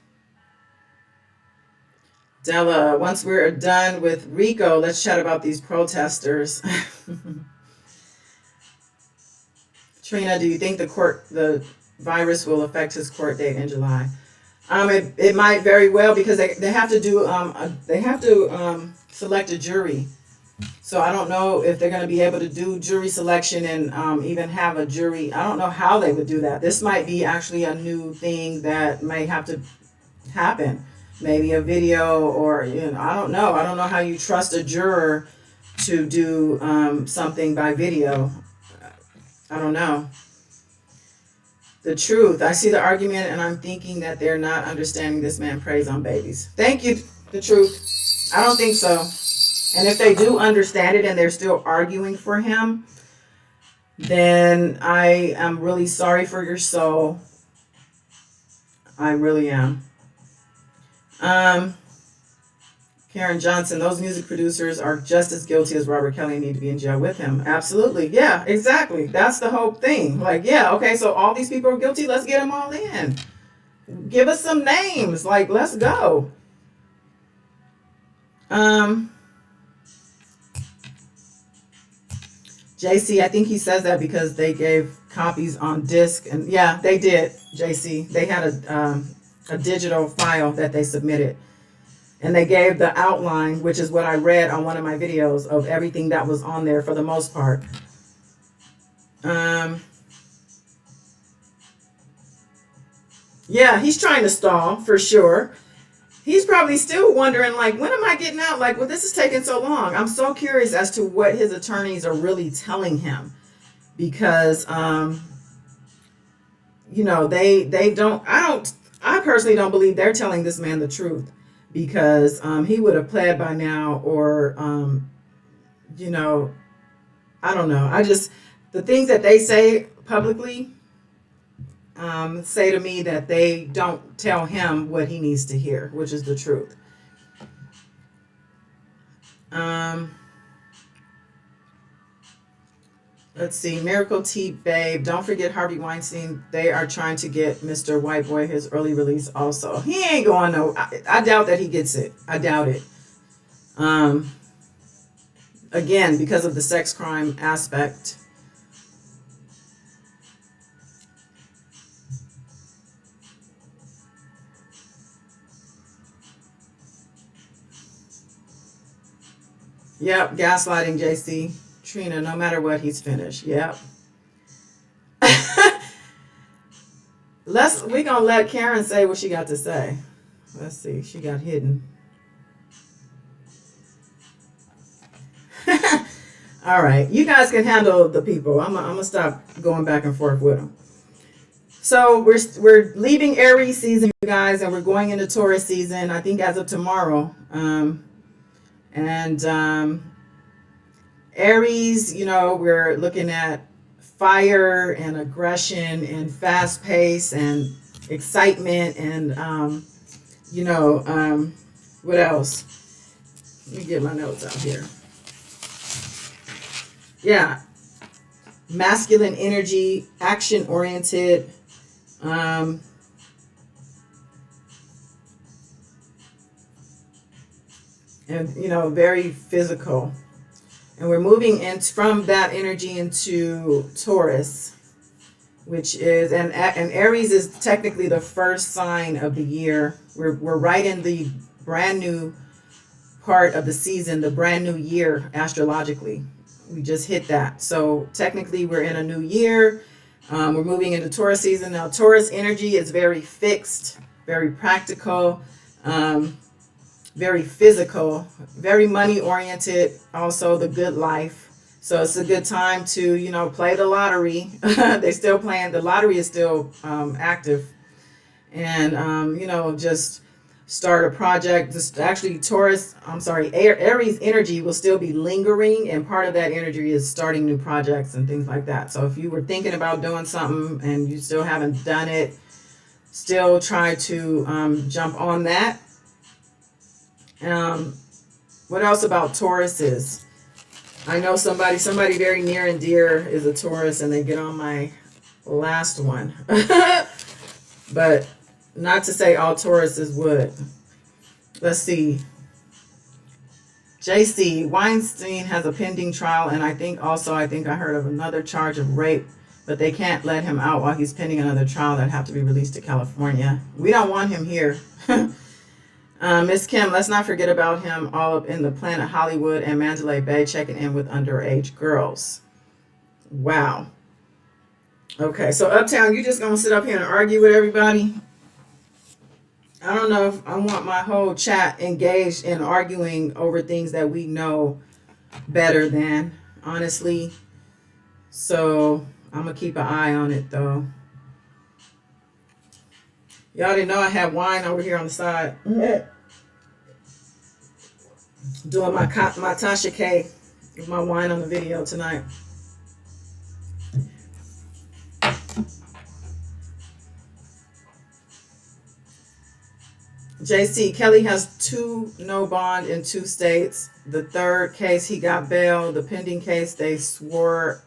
Della, once we're done with Rico, let's chat about these protesters. Trina, do you think the virus will affect his court date in July? It might very well, because they have to do select a jury. So I don't know if they're going to be able to do jury selection and even have a jury. I don't know how they would do that. This might be actually a new thing that may have to happen. Maybe a video, or I don't know. I don't know how you trust a juror to do something by video. I don't know. The truth. I see the argument, and I'm thinking that they're not understanding this man preys on babies. Thank you. The truth. I don't think so. And if they do understand it and they're still arguing for him, then I am really sorry for your soul. I really am. Karen Johnson, those music producers are just as guilty as Robert Kelly and need to be in jail with him. Absolutely. Yeah, exactly. That's the whole thing. Like, yeah, okay, so all these people are guilty. Let's get them all in. Give us some names. Like, let's go. JC, I think he says that because they gave copies on disc. And yeah, they did, JC. They had a digital file that they submitted. And they gave the outline, which is what I read on one of my videos, of everything that was on there for the most part. Yeah, he's trying to stall for sure. He's probably still wondering, like, when am I getting out? Like, well, this is taking so long. I'm so curious as to what his attorneys are really telling him, because you know, they don't, I personally don't believe they're telling this man the truth, because he would have pled by now, or you know, I don't know. I just, the things that they say publicly say to me that they don't tell him what he needs to hear, which is the truth. Let's see, Miracle Tea Babe. Don't forget Harvey Weinstein. They are trying to get Mr. White Boy his early release also. He ain't going no. I doubt that he gets it. I doubt it. Again, because of the sex crime aspect. Yep, gaslighting, JC. Trina, no matter what, he's finished. Yep. We gonna let Karen say what she got to say. Let's see, she got hidden. All right, you guys can handle the people. I'm gonna stop going back and forth with them. So we're leaving Aries season, you guys, and we're going into Taurus season. I think as of tomorrow. Aries, you know, we're looking at fire and aggression and fast pace and excitement and you know, what else? Let me get my notes out here. Yeah, masculine energy, action oriented, and you know, very physical. And we're moving from that energy into Taurus, which is, and Aries is technically the first sign of the year. We're right in the brand new part of the season, the brand new year astrologically. We just hit that. So technically we're in a new year. We're moving into Taurus season. Now Taurus energy is very fixed, very practical, very physical, very money oriented, also the good life. So it's a good time to, you know, play the lottery. They're still playing, the lottery is still active. And, you know, just start a project. Just actually Aries energy will still be lingering, and part of that energy is starting new projects and things like that. So if you were thinking about doing something and you still haven't done it, still try to jump on that. What else about Tauruses? I know somebody very near and dear is a Taurus, and they get on my last one. But not to say all Tauruses would. Let's see. JC, Weinstein has a pending trial, and I think I heard of another charge of rape, but they can't let him out while he's pending another trial that have to be released to California. We don't want him here. Miss Kim, let's not forget about him all up in the Planet Hollywood and Mandalay Bay checking in with underage girls. Wow. Okay, so Uptown, you just gonna sit up here and argue with everybody? I don't know if I want my whole chat engaged in arguing over things that we know better than, honestly. So I'm gonna keep an eye on it though. Y'all didn't know I had wine over here on the side. Doing my Tasha K with my wine on the video tonight. JC, Kelly has 2 no bond in 2 states. The third case, he got bail. The pending case, they swore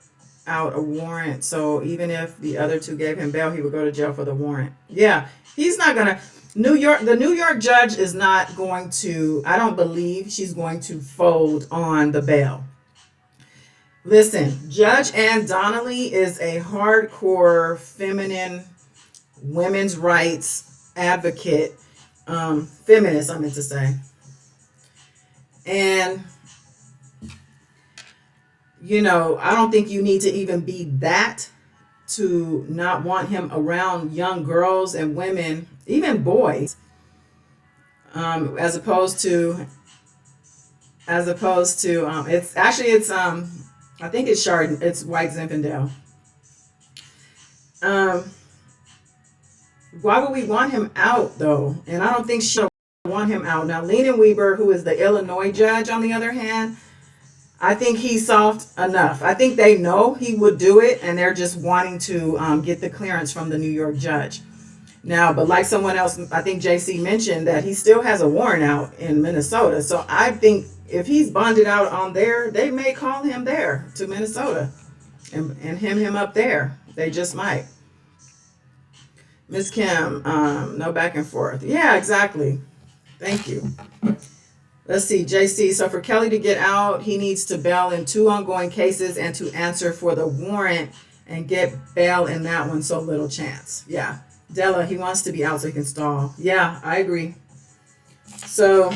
out a warrant. So even if the other 2 gave him bail, he would go to jail for the warrant. Yeah, he's not going to. The New York judge is not going to, I don't believe she's going to fold on the bail. Listen, Judge Ann Donnelly is a hardcore feminine women's rights advocate. Feminist, I meant to say. And, you know, I don't think you need to even be that to not want him around young girls and women, even boys, as opposed to it's I think it's Chardon, it's White Zinfandel. Why would we want him out though? And I don't think she'll want him out. Now, Leland Weber, who is the Illinois judge, on the other hand, I think he's soft enough. I think they know he would do it, and they're just wanting to get the clearance from the New York judge. Now, but like someone else, I think JC mentioned that he still has a warrant out in Minnesota. So I think if he's bonded out on there, they may call him there to Minnesota and him up there. They just might. Miss Kim, no back and forth. Yeah, exactly. Thank you. Let's see, JC. So for Kelly to get out, he needs to bail in 2 ongoing cases and to answer for the warrant and get bail in that one. So little chance. Yeah. Della, he wants to be out so he can stall. Yeah, I agree. So,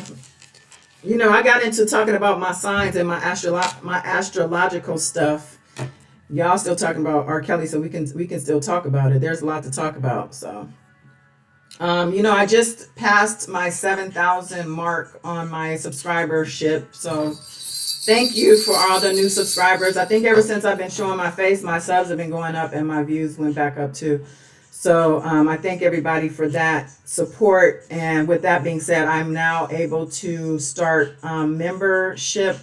you know, I got into talking about my signs and my astrological stuff. Y'all still talking about R. Kelly, so we can still talk about it. There's a lot to talk about. So, you know, I just passed my 7,000 mark on my subscribership. So thank you for all the new subscribers. I think ever since I've been showing my face, my subs have been going up and my views went back up too. So I thank everybody for that support. And with that being said, I'm now able to start membership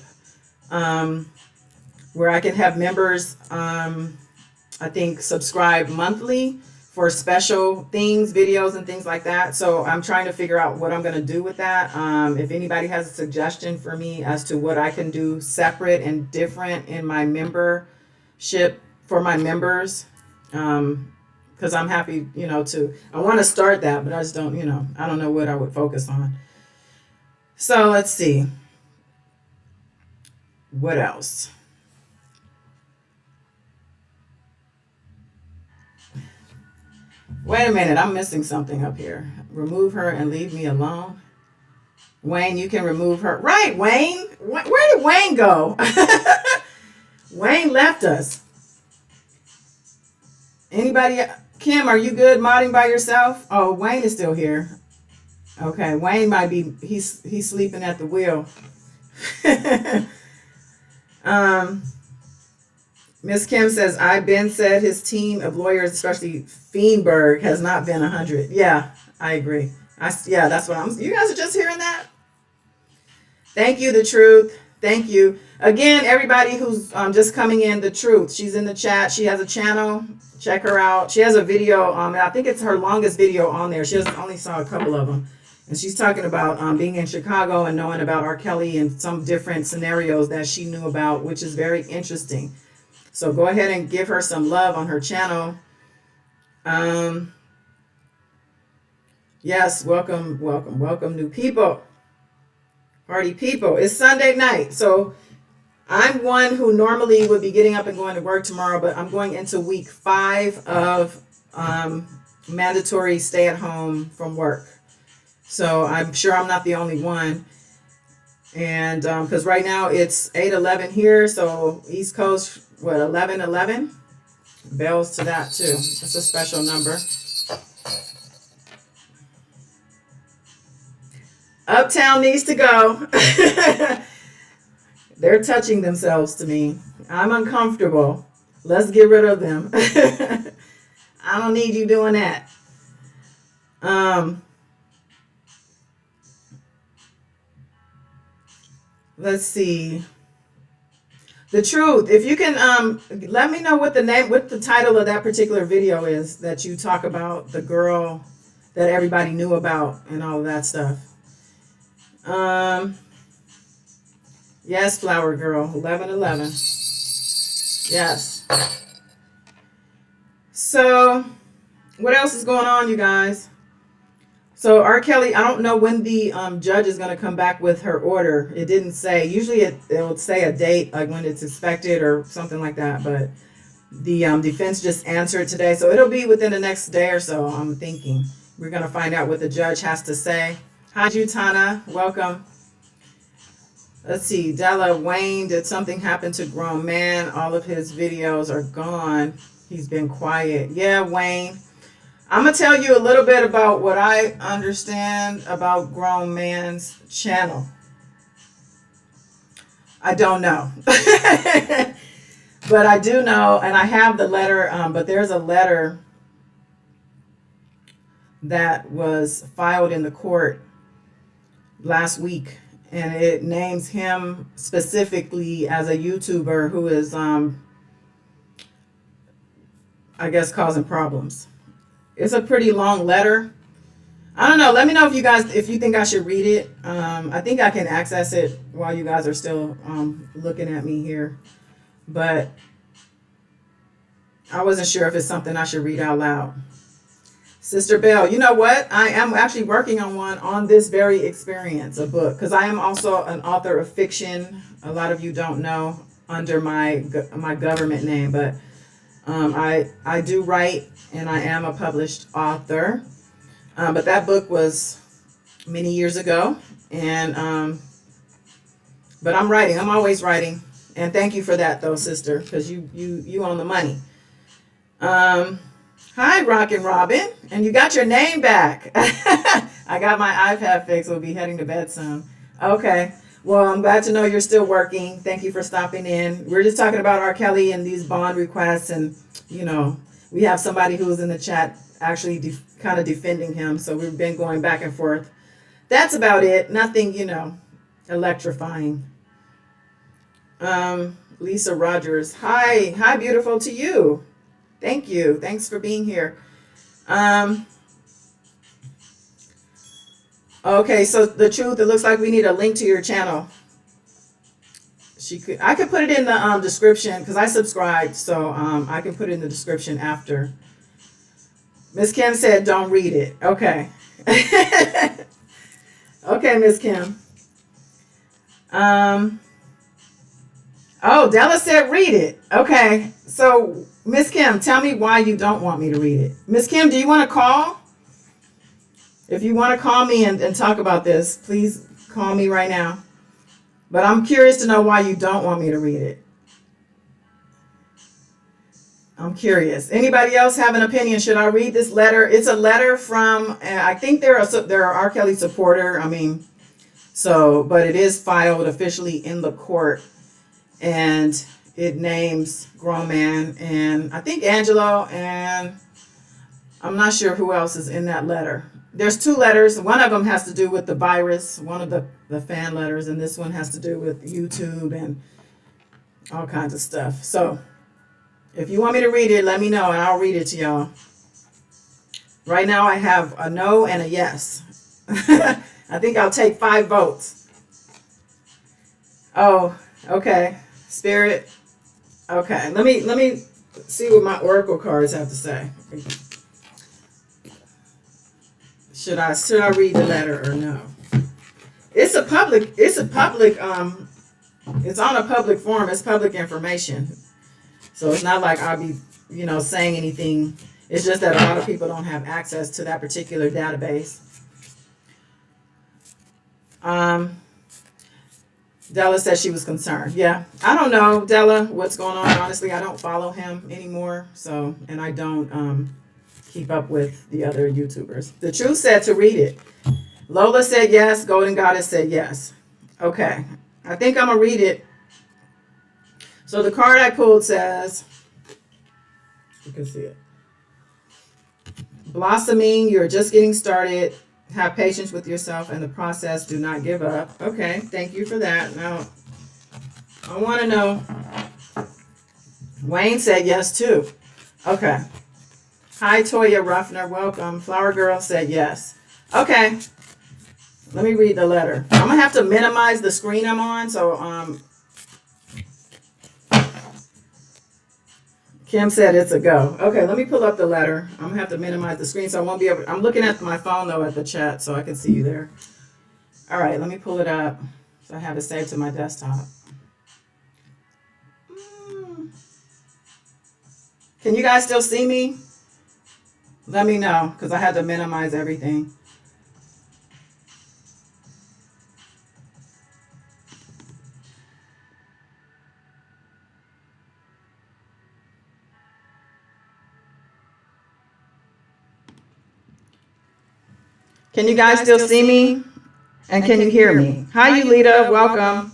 where I can have members, I think, subscribe monthly for special things, videos and things like that. So I'm trying to figure out what I'm going to do with that. If anybody has a suggestion for me as to what I can do separate and different in my membership for my members, because I'm happy, you know, I want to start that, but I just don't, you know, I don't know what I would focus on. So let's see. What else? Wait a minute, I'm missing something up here. Remove her and leave me alone. Wayne, you can remove her. Right, Wayne. Where did Wayne go? Wayne left us. Anybody? Kim, are you good modding by yourself? Oh, Wayne is still here. Okay, Wayne might be, he's sleeping at the wheel. Miss Kim says, I've been said his team of lawyers, especially Feenberg, has not been 100. Yeah, I agree. Yeah, that's what you guys are just hearing that? Thank you, The Truth. Thank you. Again, everybody who's just coming in, The Truth. She's in the chat. She has a channel. Check her out. She has a video. I think it's her longest video on there. She only saw a couple of them. And she's talking about being in Chicago and knowing about R. Kelly and some different scenarios that she knew about, which is very interesting. So go ahead and give her some love on her channel. Yes, welcome new people. Party people. It's Sunday night. So I'm one who normally would be getting up and going to work tomorrow, but I'm going into week 5 of mandatory stay at home from work. So I'm sure I'm not the only one. And because right now it's 8:11 here, so East Coast, 11:11? Bells to that too. That's a special number. Uptown needs to go. They're touching themselves to me. I'm uncomfortable. Let's get rid of them. I don't need you doing that. Let's see. The Truth. If you can let me know what the title of that particular video is that you talk about the girl that everybody knew about and all of that stuff. Yes, Flower Girl, 11:11. Yes. So, what else is going on, you guys? So R. Kelly, I don't know when the judge is going to come back with her order. It didn't say. Usually it will say a date, like when it's expected or something like that. But the defense just answered today. So it'll be within the next day or so, I'm thinking. We're going to find out what the judge has to say. Hi, Jutana. Welcome. Let's see. Della, Wayne, did something happen to Grown Man? All of his videos are gone. He's been quiet. Yeah, Wayne. I'm going to tell you a little bit about what I understand about Grown Man's channel. I don't know. But I do know, and I have the letter, but there's a letter that was filed in the court last week, and it names him specifically as a YouTuber who is, I guess, causing problems. It's a pretty long letter. I don't know. Let me know if you guys, if you think I should read it. I think I can access it while you guys are still looking at me here, but I wasn't sure if it's something I should read out loud. Sister Bell, you know what? I am actually working on one on this very experience, a book, because I am also an author of fiction. A lot of you don't know under my government name, but I do write, and I am a published author. But that book was many years ago, and but I'm writing. I'm always writing, and thank you for that, though, sister, because you own the money. Hi, Rockin' Robin, and you got your name back. I got my iPad fixed. We'll be heading to bed soon. Okay. Well, I'm glad to know you're still working. Thank you for stopping in. We're just talking about R. Kelly and these bond requests, and we have somebody who's in the chat actually kind of defending him. So we've been going back and forth. That's about it. Nothing, electrifying. Lisa Rogers. Hi, beautiful to you. Thank you. Thanks for being here. Okay, so the truth, it looks like we need a link to your channel. I could put it in the description because I subscribed, so I can put it in the description after. Miss Kim said, "Don't read it." Okay. Okay, Miss Kim. Oh, Della said, "Read it." Okay, so Miss Kim, tell me why you don't want me to read it. Miss Kim, do you want to call? If you want to call me and talk about this, please call me right now. But I'm curious to know why you don't want me to read it. I'm curious. Anybody else have an opinion? Should I read this letter? It's a letter from, I think they're R. Kelly supporter. But it is filed officially in the court, and it names Grown Man, and I think Angelo, and I'm not sure who else is in that letter. There's two letters. One of them has to do with the virus, one of the fan letters, and this one has to do with YouTube and all kinds of stuff. So if you want me to read it, let me know, and I'll read it to y'all. Right now I have a no and a yes. I think I'll take 5 votes. Oh, okay. Spirit. Okay. Let me see what my oracle cards have to say. Should I read the letter or no? It's on a public forum. It's public information. So it's not like I'll be, saying anything. It's just that a lot of people don't have access to that particular database. Della said she was concerned. Yeah, I don't know, Della, what's going on. Honestly, I don't follow him anymore. So, and I don't keep up with the other YouTubers. The Truth said to read it. Lola said yes. Golden Goddess said yes. Okay, I think I'm gonna read it. So the card I pulled says, you can see it. Blossoming, you're just getting started. Have patience with yourself and the process. Do not give up. Okay, thank you for that. Now, I want to know. Wayne said yes too. Okay. Hi, Toya Ruffner. Welcome. Flower Girl said yes. Okay. Let me read the letter. I'm going to have to minimize the screen I'm on. So, Kim said it's a go. Okay, let me pull up the letter. I'm going to have to minimize the screen so I won't be able. I'm looking at my phone, though, at the chat so I can see you there. All right, let me pull it up so I have it saved to my desktop. Can you guys still see me? Let me know, because I had to minimize everything. Can you guys still see me? And can you hear me? Hi, Yulita. Welcome.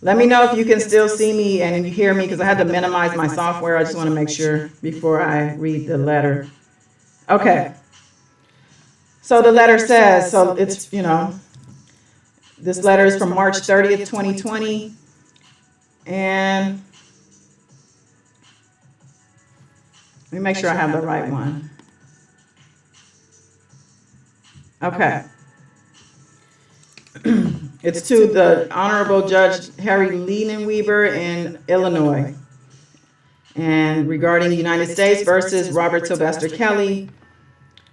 Let me know if you can still see me and you hear me, because I had to minimize my software. I just want to make sure before I read the letter. Okay. So the letter says, so it's, you know, this letter is from March 30th, 2020. And let me make sure I have the right one. Okay. It's to the Honorable Judge Harry Leinenweber in Illinois. And regarding the United States versus Robert Sylvester Kelly,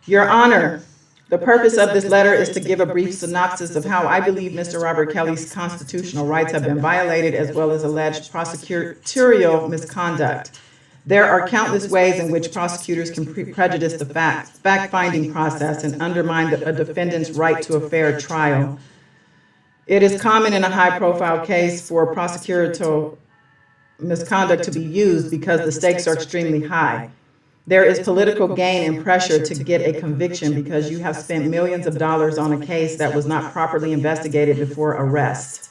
Your Honor, the purpose of this letter is to give a brief synopsis of how I believe Mr. Robert Kelly's constitutional rights have been violated, as well as alleged prosecutorial misconduct. There are countless ways in which prosecutors can prejudice the fact-finding process and undermine a defendant's right to a fair trial. It is common in a high-profile case for prosecutorial misconduct to be used because the stakes are extremely high. There is political gain and pressure to get a conviction because you have spent millions of dollars on a case that was not properly investigated before arrest,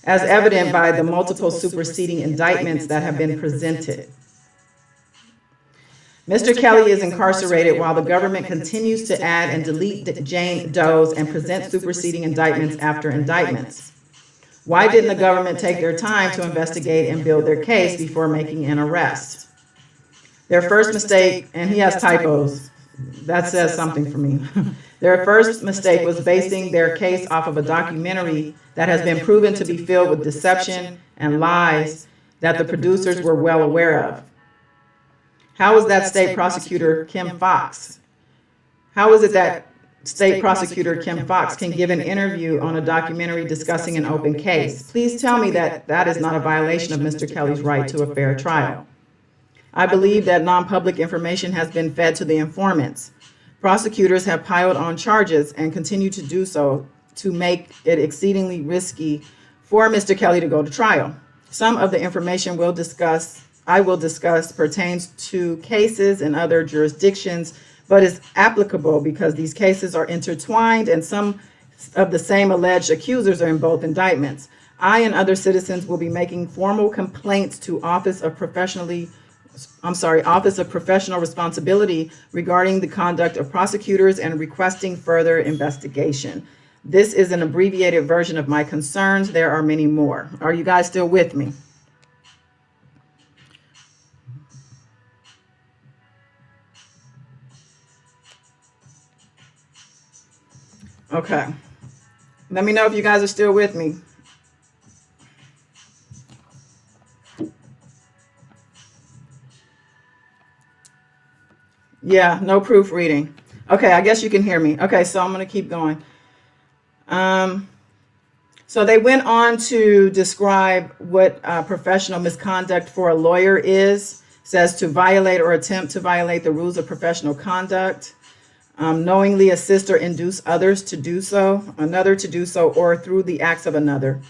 as evident by the multiple superseding indictments that have been presented. Mr. Kelly is incarcerated while the government continues to add and delete Jane Does and present superseding indictments after indictments. Why didn't the government take their time to investigate and build their case before making an arrest? Their first mistake, and he has typos, that says something for me. Their first mistake was basing their case off of a documentary that has been proven to be filled with deception and lies that the producers were well aware of. How is that state prosecutor Kim Foxx? How is it that state prosecutor Kim Foxx can give an interview on a documentary discussing an open case? Please tell me that that is not a violation of Mr. Kelly's right to a fair trial. I believe that non-public information has been fed to the informants. Prosecutors have piled on charges and continue to do so to make it exceedingly risky for Mr. Kelly to go to trial. Some of the information I will discuss pertains to cases in other jurisdictions, but is applicable because these cases are intertwined and some of the same alleged accusers are in both indictments. I and other citizens will be making formal complaints to Office of Professional Responsibility regarding the conduct of prosecutors and requesting further investigation. This is an abbreviated version of my concerns. There are many more. Are you guys still with me? Okay. Let me know if you guys are still with me. Yeah, no proofreading. Okay, I guess you can hear me. Okay, so I'm going to keep going. So they went on to describe what professional misconduct for a lawyer is. It says to violate or attempt to violate the rules of professional conduct, knowingly assist or induce others to do so, another to do so, or through the acts of another.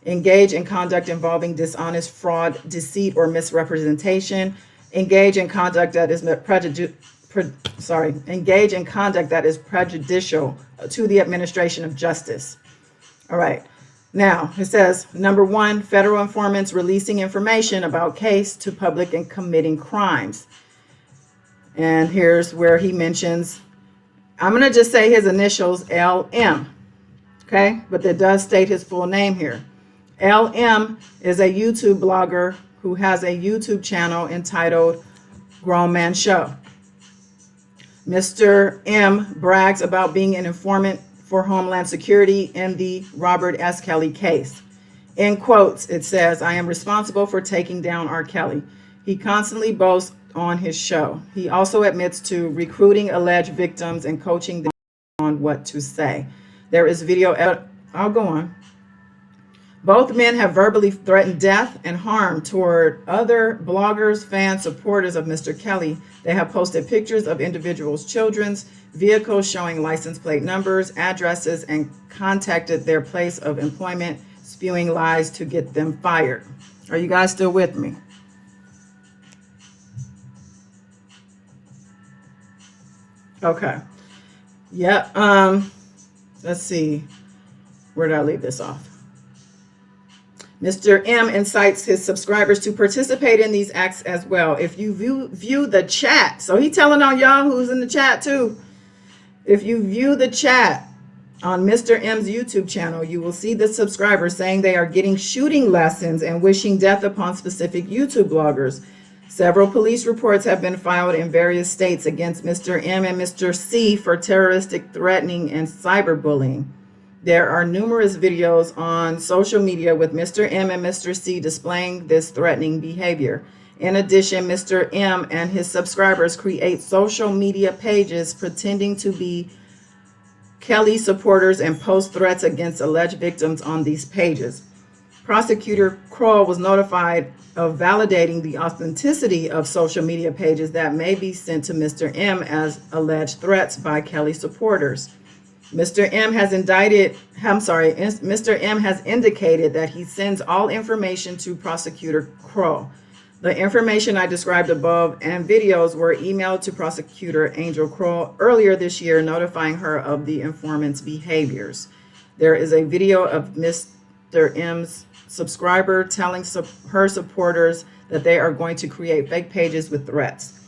Engage in conduct involving dishonest, fraud, deceit, or misrepresentation. Engage in conduct that is prejudicial to the administration of justice. All right. Now, it says, number one, federal informants releasing information about case to public and committing crimes. And here's where he mentions, I'm going to just say his initials, LM. Okay. But it does state his full name here. LM is a YouTube blogger who has a YouTube channel entitled Grown Man Show. Mr. M brags about being an informant for Homeland Security in the Robert S. Kelly case. In quotes, it says, I am responsible for taking down R. Kelly. He constantly boasts on his show. He also admits to recruiting alleged victims and coaching them on what to say. There is video. I'll go on. Both men have verbally threatened death and harm toward other bloggers, fans, supporters of Mr. Kelly. They have posted pictures of individuals' children's vehicles showing license plate numbers, addresses, and contacted their place of employment, spewing lies to get them fired. Are you guys still with me? Okay. Yeah. Let's see. Where did I leave this off? Mr. M incites his subscribers to participate in these acts as well. If you view the chat, so he's telling on y'all who's in the chat too. If you view the chat on Mr. M's YouTube channel, you will see the subscribers saying they are getting shooting lessons and wishing death upon specific YouTube bloggers. Several police reports have been filed in various states against Mr. M and Mr. C for terroristic threatening and cyberbullying. There are numerous videos on social media with Mr. M and Mr. C displaying this threatening behavior. In addition, Mr. M and his subscribers create social media pages pretending to be Kelly supporters and post threats against alleged victims on these pages. Prosecutor Kroll was notified of validating the authenticity of social media pages that may be sent to Mr. M as alleged threats by Kelly supporters. Mr. M has indicated that he sends all information to Prosecutor Kroll. The information I described above and videos were emailed to Prosecutor Angel Kroll earlier this year, notifying her of the informant's behaviors. There is a video of Mr. M's subscriber telling her supporters that they are going to create fake pages with threats.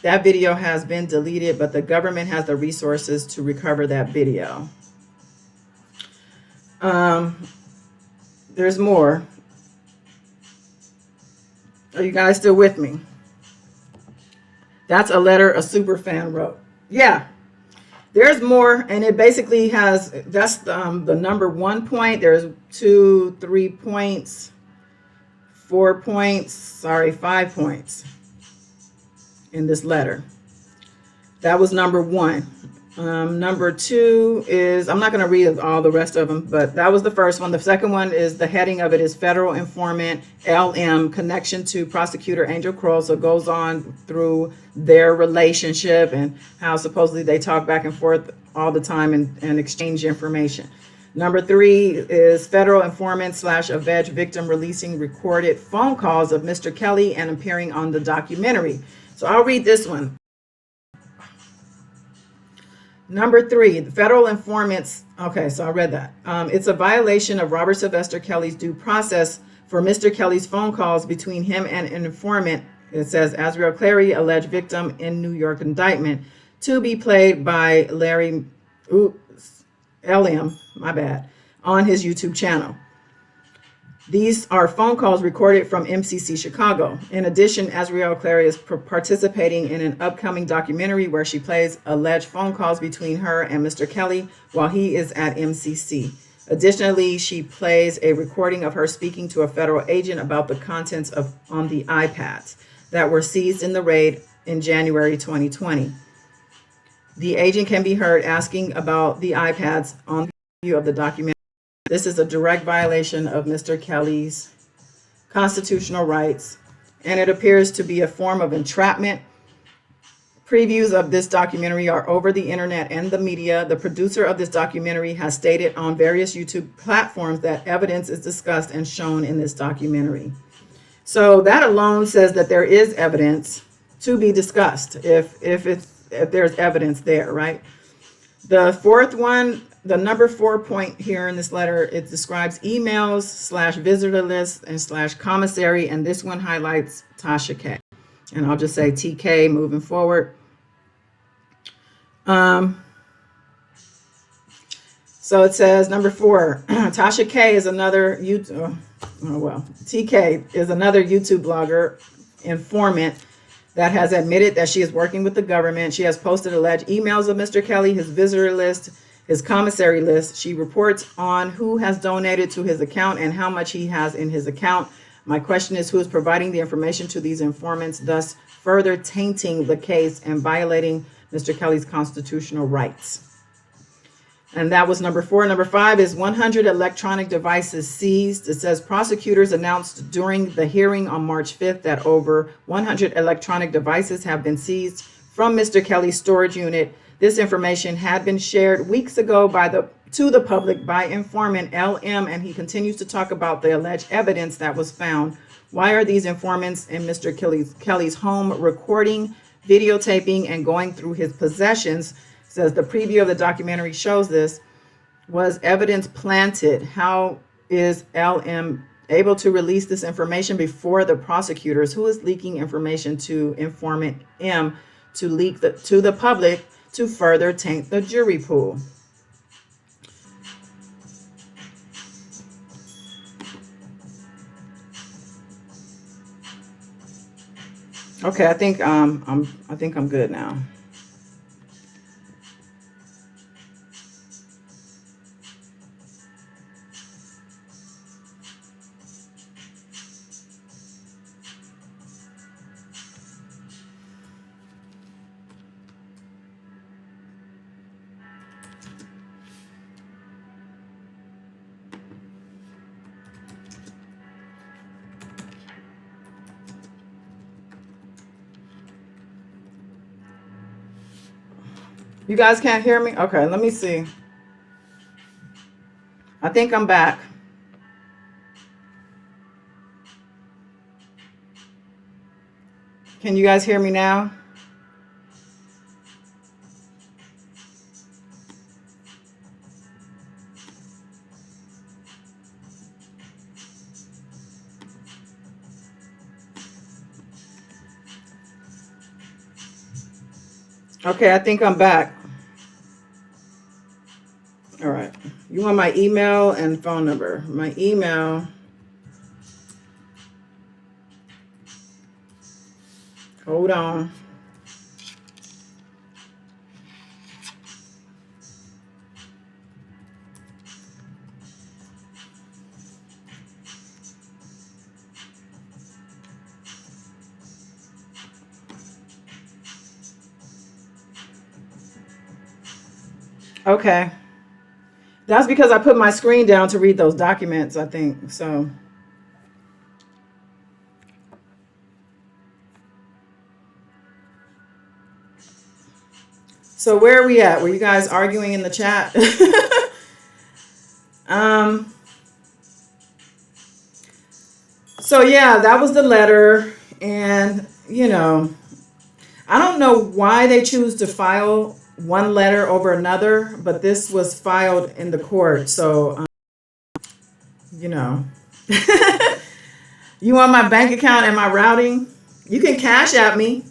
That video has been deleted, but the government has the resources to recover that video. There's more. Are you guys still with me? That's a letter a super fan wrote. Yeah, there's more, and it basically has, that's the number 1 point. There's 2, 3 points, 4 points, 5 points in this letter. That was number 1. Number 2 is, I'm not going to read all the rest of them, but that was the first one. The second one is, the heading of it is Federal Informant LM Connection to Prosecutor Angel Kroll. So it goes on through their relationship and how supposedly they talk back and forth all the time and exchange information. Number 3 is Federal Informant / alleged victim releasing recorded phone calls of Mr. Kelly and appearing on the documentary. So I'll read this one. Number 3, the federal informants. Okay, so I read that. It's a violation of Robert Sylvester Kelly's due process for Mr. Kelly's phone calls between him and an informant. It says Azriel Clary, alleged victim in New York indictment, to be played by Larry LM, my bad, on his YouTube channel. These are phone calls recorded from MCC Chicago. In addition, Azriel Clary is participating in an upcoming documentary where she plays alleged phone calls between her and Mr. Kelly while he is at MCC. Additionally, she plays a recording of her speaking to a federal agent about the contents on the iPads that were seized in the raid in January 2020. The agent can be heard asking about the iPads on the view of the documentary. This is a direct violation of Mr. Kelly's constitutional rights, and it appears to be a form of entrapment. Previews of this documentary are over the internet and the media. The producer of this documentary has stated on various YouTube platforms that evidence is discussed and shown in this documentary. So that alone says that there is evidence to be discussed if there's evidence there, right? The fourth one, the number 4 point here in this letter, it describes emails / visitor list and / commissary, and this one highlights Tasha K. And I'll just say TK moving forward. So it says number 4, Tasha K is another TK is another YouTube blogger informant that has admitted that she is working with the government. She has posted alleged emails of Mr. Kelly, his visitor list, his commissary list. She reports on who has donated to his account and how much he has in his account. My question is, who is providing the information to these informants, thus further tainting the case and violating Mr. Kelly's constitutional rights? And that was number 4. Number 5 is 100 electronic devices seized. It says prosecutors announced during the hearing on March 5th that over 100 electronic devices have been seized from Mr. Kelly's storage unit. This information had been shared weeks ago to the public by informant LM, and he continues to talk about the alleged evidence that was found. Why are these informants in Mr. Kelly's home recording, videotaping, and going through his possessions? Says the preview of the documentary shows this. Was evidence planted? How is LM able to release this information before the prosecutors? Who is leaking information to informant M to leak to the public to further taint the jury pool. Okay, I think I'm good now. You guys can't hear me? Okay, let me see. I think I'm back. Can you guys hear me now? Okay, I think I'm back. All right. You want my email and phone number? My email. Hold on. Okay. That's because I put my screen down to read those documents, I think. So where are we at? Were you guys arguing in the chat? So yeah, that was the letter. And, I don't know why they choose to file one letter over another, but this was filed in the court. So, you want my bank account and my routing? You can cash at me.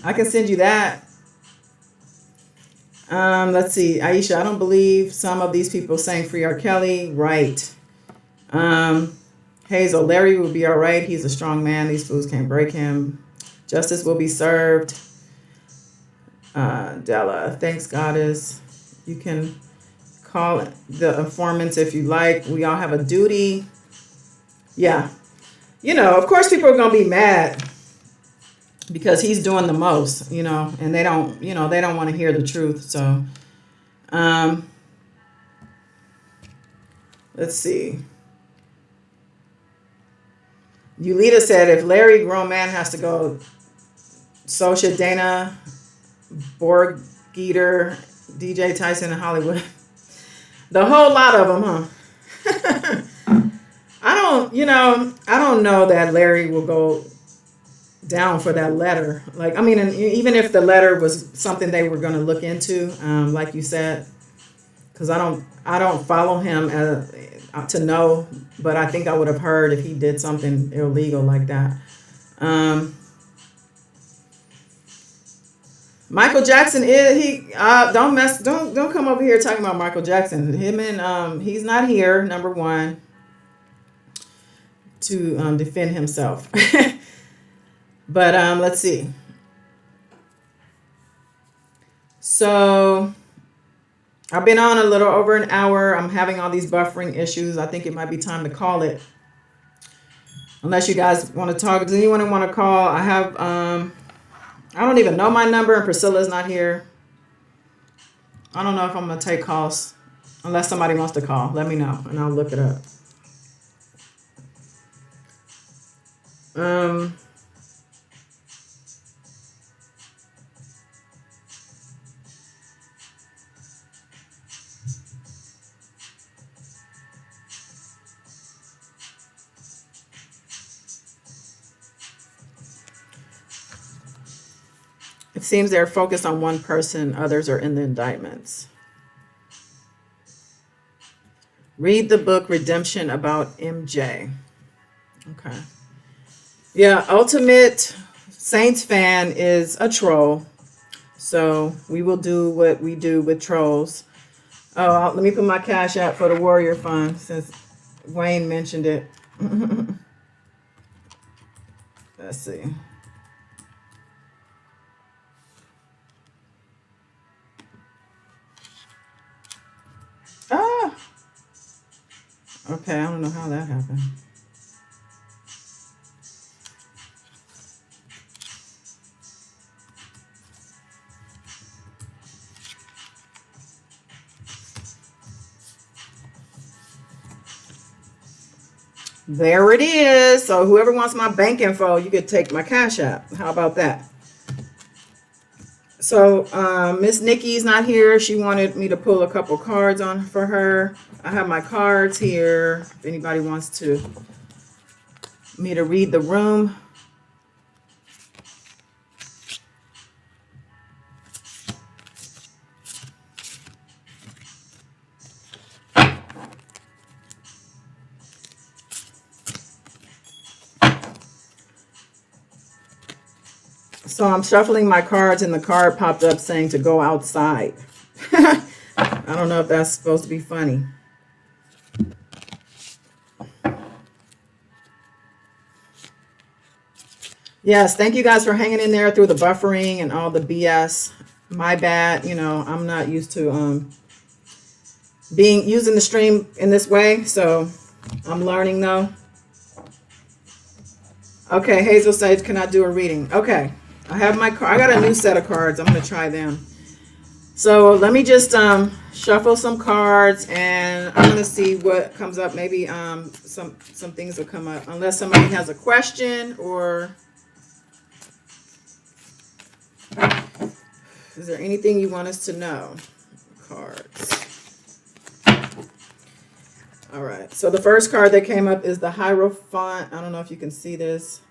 I can send you that. Let's see. Aisha, I don't believe some of these people saying free R. Kelly. Right. Hazel, Larry will be all right. He's a strong man. These fools can't break him. Justice will be served. Della, thanks, Goddess. You can call the informants if you like. We all have a duty. Yeah. Of course people are going to be mad because he's doing the most, and they don't want to hear the truth. So, let's see. Yulita said, if Larry grown man has to go, so should Dana, Borgiter, DJ Tyson, and Hollywood. The whole lot of them, huh? I don't know that Larry will go down for that letter. Like, I mean, and even if the letter was something they were going to look into, like you said, because I don't follow him to know, but I think I would have heard if he did something illegal like that. Michael Jackson don't come over here talking about Michael Jackson. Him and he's not here, number one, to defend himself. But let's see. So I've been on a little over an hour. I'm having all these buffering issues. I think it might be time to call it. Unless you guys want to talk. Does anyone want to call? I have I don't even know my number, and Priscilla's not here. I don't know if I'm going to take calls. Unless somebody wants to call. Let me know, and I'll look it up. It seems they're focused on one person. Others are in the indictments. Read the book Redemption about MJ. Okay. Yeah, Ultimate Saints fan is a troll. So we will do what we do with trolls. Oh, let me put my cash app for the Warrior Fund since Wayne mentioned it. Let's see. Ah, okay. I don't know how that happened. There it is. So whoever wants my bank info, you could take my cash app. How about that? So Miss Nikki's not here. She wanted me to pull a couple cards on for her. I have my cards here. If anybody wants me to read the room. So I'm shuffling my cards and the card popped up saying to go outside. I don't know if that's supposed to be funny. Yes, thank you guys for hanging in there through the buffering and all the BS. My bad, you know, I'm not used to using the stream in this way, so I'm learning though. Okay, Hazel Sage, can I do a reading? Okay, I have my card. I got a new set of cards. I'm gonna try them. So let me just shuffle some cards, and I'm gonna see what comes up. Maybe some things will come up, unless somebody has a question or. Is there anything you want us to know? Cards. All right. So the first card that came up is the Hierophant. I don't know if you can see this.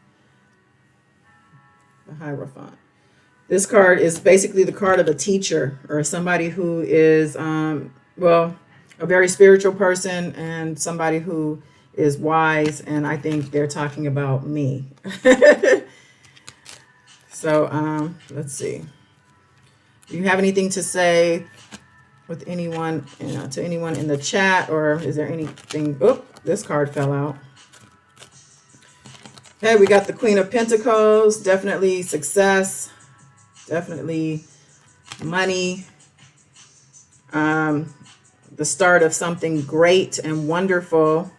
The Hierophant. This card is basically the card of a teacher or somebody who is, well, a very spiritual person and somebody who is wise. And I think they're talking about me. So let's see. Do you have anything to say with anyone, to anyone in the chat, or is there anything? Oh, this card fell out. Okay, we got the Queen of Pentacles. Definitely success. Definitely money. The start of something great and wonderful.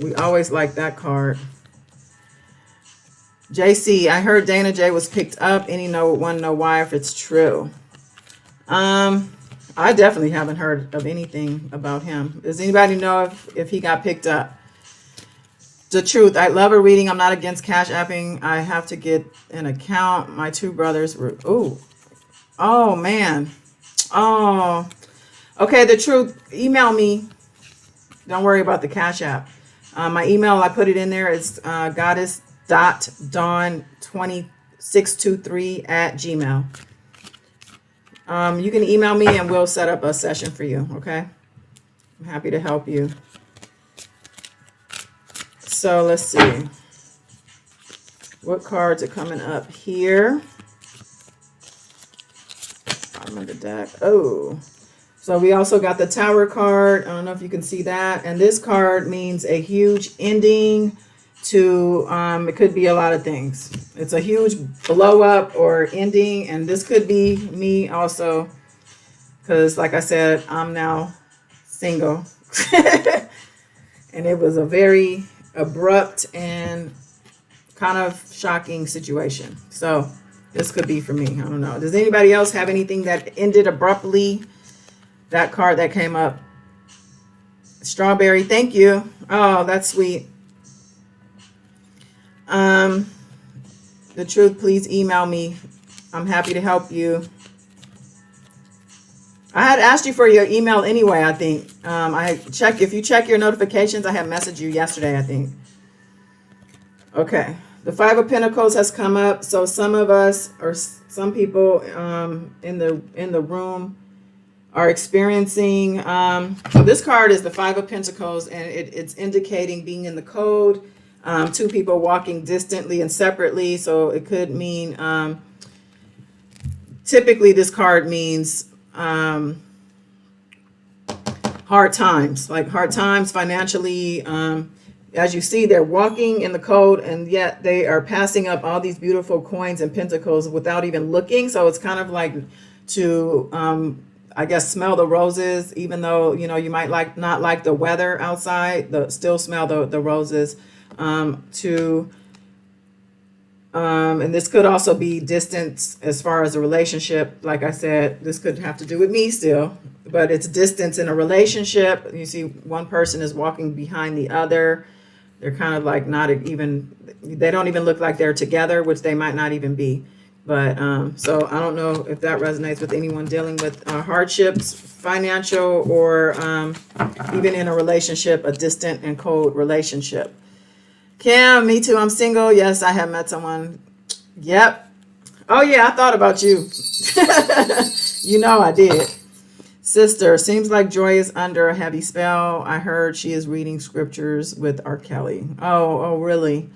We always like that card. JC, I heard Dana J was picked up. Want to know why, if it's true. I definitely haven't heard of anything about him. Does anybody know if he got picked up? The truth, I love a reading. I'm not against cash apping. I have to get an account. My two brothers were, oh man. Oh, okay. The truth, email me. Don't worry about the cash app. My email, I put it in there. It's goddess.dawn2623@gmail. You can email me and we'll set up a session for you. Okay. I'm happy to help you. So let's see. What cards are coming up here? Bottom of the deck. Oh. So we also got the Tower card. I don't know if you can see that. And this card means a huge ending to, it could be a lot of things. It's a huge blow up or ending. And this could be me also. Because like I said, I'm now single. And it was a very abrupt and kind of shocking situation. So this could be for me. I don't know. Does anybody else have anything that ended abruptly? That card that came up. Strawberry, thank you. Oh, that's sweet. The truth, please email me. I'm happy to help you. I had asked you for your email anyway, I think. If you check your notifications, I had messaged you yesterday, I think. Okay. The Five of Pentacles has come up. So some of us, or some people in the room, are experiencing, this card is the Five of Pentacles, and it's indicating being in the code, two people walking distantly and separately. So it could mean typically this card means hard times, like hard times financially. As you see, they're walking in the code, and yet they are passing up all these beautiful coins and pentacles without even looking. So it's kind of like to, I guess, smell the roses, even though, you know, you might not like the weather outside, still smell the roses. And this could also be distance as far as a relationship. Like I said, this could have to do with me still, but it's distance in a relationship. You see one person is walking behind the other. They're kind of like not even, they don't even look like they're together, which they might not even be. But so I don't know if that resonates with anyone dealing with hardships, financial, or even in a relationship, a distant and cold relationship. Kim, me too. I'm single. Yes, I have met someone. Yep. Oh, yeah, I thought about you. You know I did. Sister, seems like Joy is under a heavy spell. I heard she is reading scriptures with R. Kelly. Oh, really?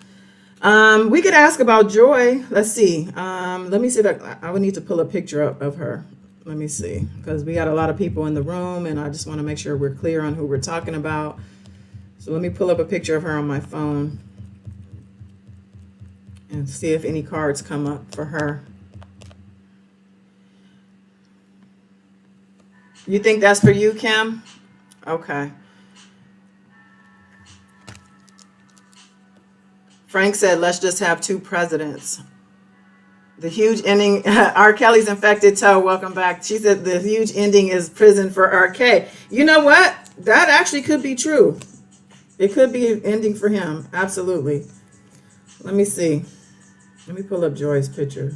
We could ask about Joy. Let's see. Let me see if I would need to pull a picture up of her. Let me see, because we got a lot of people in the room, and I just want to make sure we're clear on who we're talking about. So let me pull up a picture of her on my phone and see if any cards come up for her. You think that's for you, Kim? Okay. Frank said, let's just have two presidents. The huge ending, R. Kelly's infected toe, welcome back. She said the huge ending is prison for RK. You know what? That actually could be true. It could be an ending for him. Absolutely. Let me see. Let me pull up Joy's picture.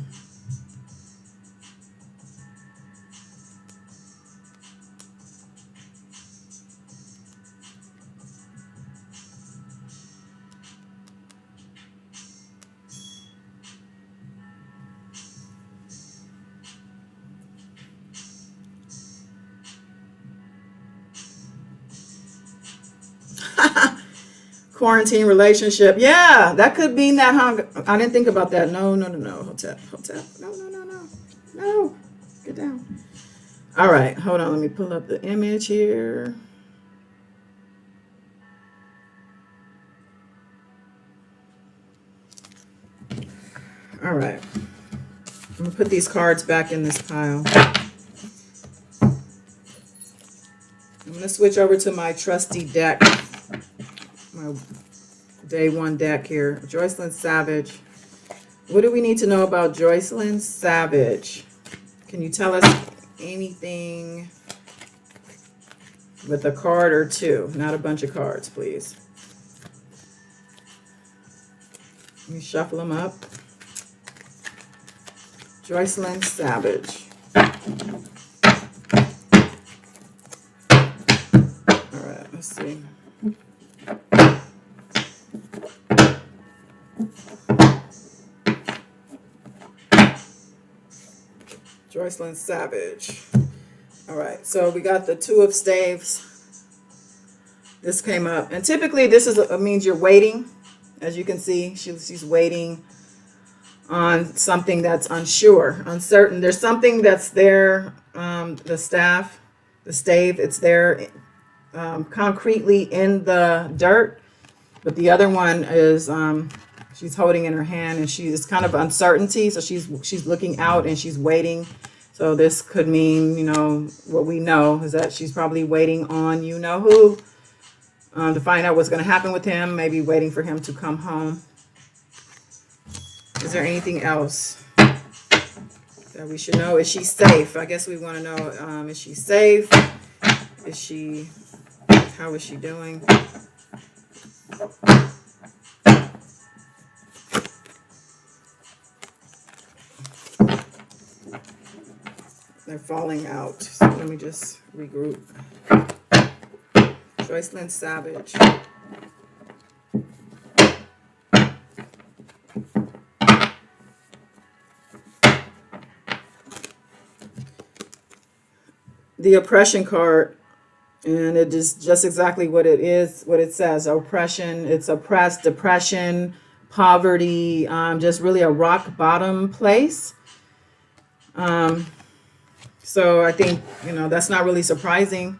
Quarantine relationship. Yeah, that could mean that, huh? I didn't think about that. No. Hotel. No. Get down. All right, hold on. Let me pull up the image here. All right. I'm going to put these cards back in this pile. I'm going to switch over to my trusty deck. My day one deck here. Joycelyn Savage. What do we need to know about Joycelyn Savage? Can you tell us anything with a card or two? Not a bunch of cards, please. Let me shuffle them up. Joycelyn Savage. All right, let's see. Joycelyn Savage. All right, so we got the Two of Staves. This came up, and typically this means you're waiting. As you can see, she's waiting on something that's unsure, uncertain. There's something that's there. The stave, it's there concretely in the dirt, but the other one is she's holding in her hand, and it's kind of uncertainty. So she's looking out and she's waiting. So this could mean, you know, what we know is that she's probably waiting on you know who to find out what's going to happen with him. Maybe waiting for him to come home. Is there anything else that we should know? Is she safe? I guess we want to know, is she safe? How is she doing? They're falling out. So let me just regroup. Joycelyn Savage. The oppression card, and it is just exactly what it is, what it says. Oppression, it's oppressed, depression, poverty, just really a rock bottom place. So I think, that's not really surprising.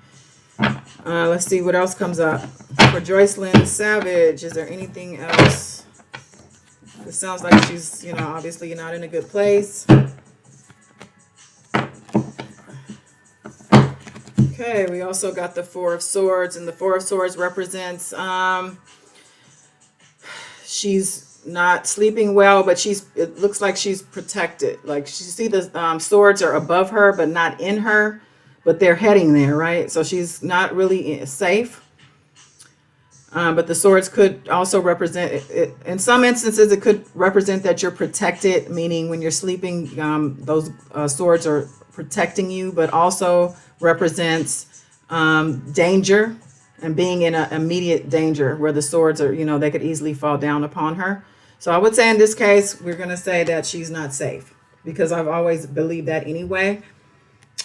Let's see what else comes up. For Joycelyn Savage, is there anything else? It sounds like she's, obviously not in a good place. Okay, we also got the Four of Swords, and the Four of Swords represents she's not sleeping well, but it looks like she's protected. Like, she see the swords are above her, but not in her, but they're heading there, right? So she's not really safe. But the swords could also represent it. In some instances, it could represent that you're protected, meaning when you're sleeping, those swords are protecting you, but also represents danger and being in an immediate danger where the swords are, they could easily fall down upon her. So I would say in this case, we're going to say that she's not safe, because I've always believed that anyway.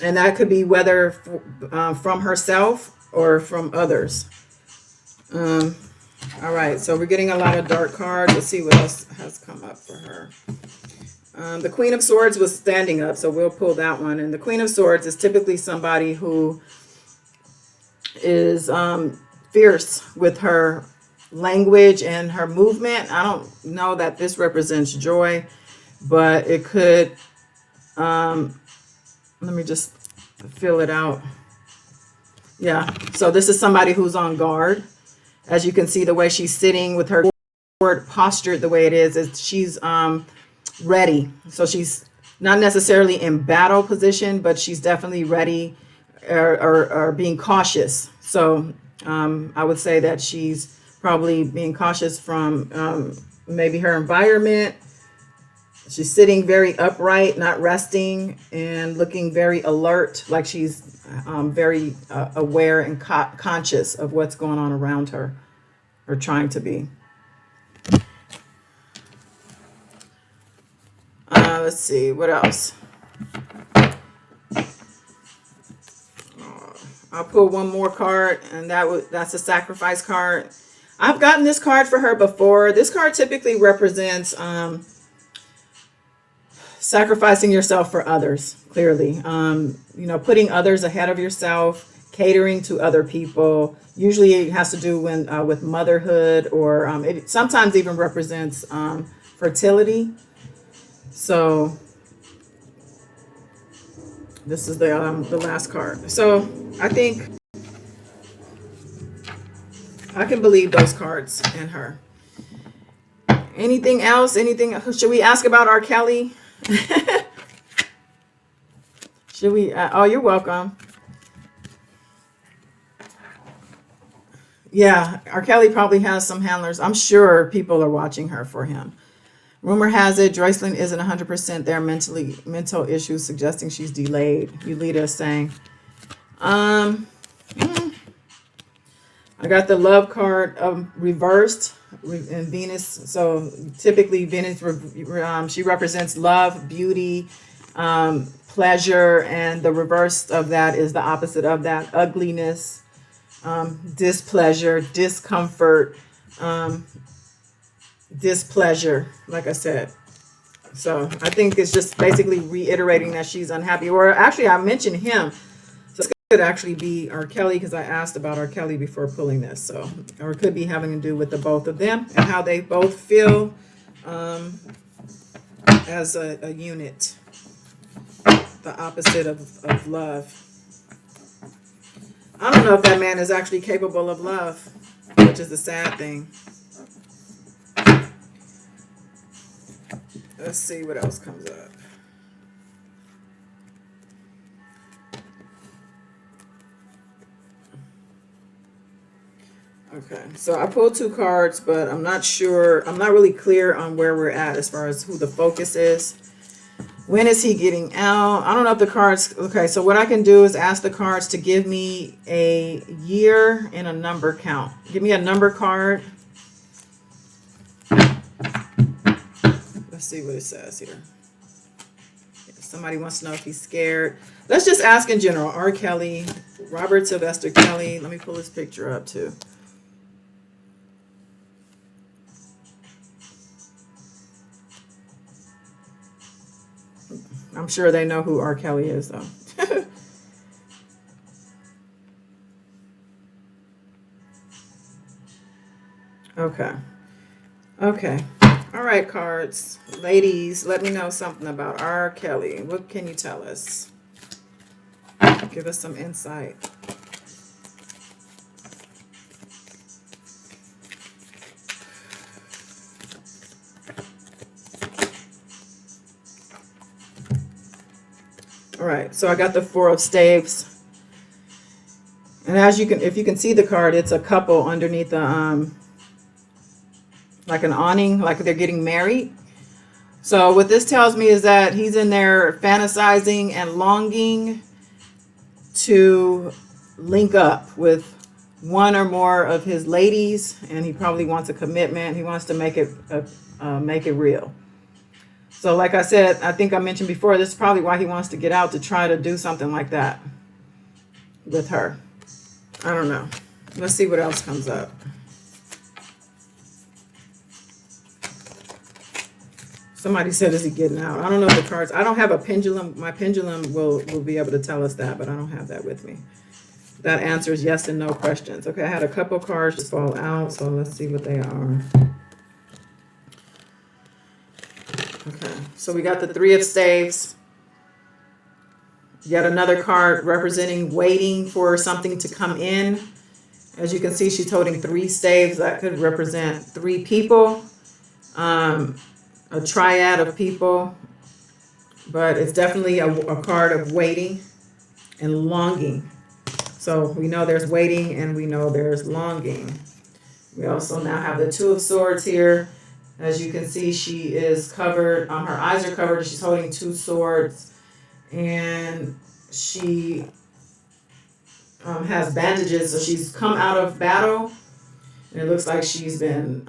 And that could be whether from herself or from others. All right, so we're getting a lot of dark cards. Let's see what else has come up for her. The Queen of Swords was standing up, so we'll pull that one. And the Queen of Swords is typically somebody who is fierce with her language and her movement. I don't know that this represents joy, but it could. Let me just fill it out. Yeah, so this is somebody who's on guard. As you can see, the way she's sitting with her forward postured the way it is she's ready. So she's not necessarily in battle position, but she's definitely ready or being cautious. So I would say that she's probably being cautious from maybe her environment. She's sitting very upright, not resting, and looking very alert, like she's very aware and conscious of what's going on around her, or trying to be. Let's see, what else? I'll pull one more card, and that's a sacrifice card. I've gotten this card for her before. This card typically represents sacrificing yourself for others, clearly. Putting others ahead of yourself, catering to other people. Usually it has to do with motherhood, or it sometimes even represents fertility. So this is the last card. So I think I can believe those cards in her. Anything else? Anything? Should we ask about R. Kelly? Should we? Oh, you're welcome. Yeah, R. Kelly probably has some handlers. I'm sure people are watching her for him. Rumor has it Joycelyn isn't 100% there mental issues, suggesting she's delayed. Yulita is saying. I got the love card reversed in Venus. So typically Venus, she represents love, beauty, pleasure, and the reverse of that is the opposite of that: ugliness, displeasure, discomfort, displeasure, like I said. So I think it's just basically reiterating that she's unhappy. Or actually, I mentioned him. So this could actually be R. Kelly, because I asked about R. Kelly before pulling this. So, or it could be having to do with the both of them and how they both feel as a unit. The opposite of love. I don't know if that man is actually capable of love, which is the sad thing. Let's see what else comes up. Okay, so I pulled two cards, but I'm not sure. I'm not really clear on where we're at as far as who the focus is. When is he getting out? I don't know if the cards... Okay, so what I can do is ask the cards to give me a year and a number count. Give me a number card. Let's see what it says here. Somebody wants to know if he's scared. Let's just ask in general. R. Kelly, Robert Sylvester Kelly. Let me pull his picture up too. I'm sure they know who R. Kelly is, though. Okay. Okay. All right, cards. Ladies, let me know something about R. Kelly. What can you tell us? Give us some insight. All right, so I got the Four of Staves. And as you can, if you can see the card, it's a couple underneath the, like an awning, like they're getting married. So what this tells me is that he's in there fantasizing and longing to link up with one or more of his ladies, and he probably wants a commitment. He wants to make it real. So like I said, I think I mentioned before, this is probably why he wants to get out, to try to do something like that with her. I don't know. Let's see what else comes up. Somebody said, is he getting out? I don't know if the cards, I don't have a pendulum. My pendulum will be able to tell us that, but I don't have that with me. That answers yes and no questions. Okay, I had a couple cards just fall out, so let's see what they are. Okay, so we got the Three of Staves. Yet another card representing waiting for something to come in. As you can see, she's holding 3 staves. That could represent 3 people, a triad of people. But it's definitely a card of waiting and longing. So we know there's waiting and we know there's longing. We also now have the Two of Swords here. As you can see, she is covered, her eyes are covered. She's holding 2 swords, and she has bandages. So she's come out of battle, and it looks like she's been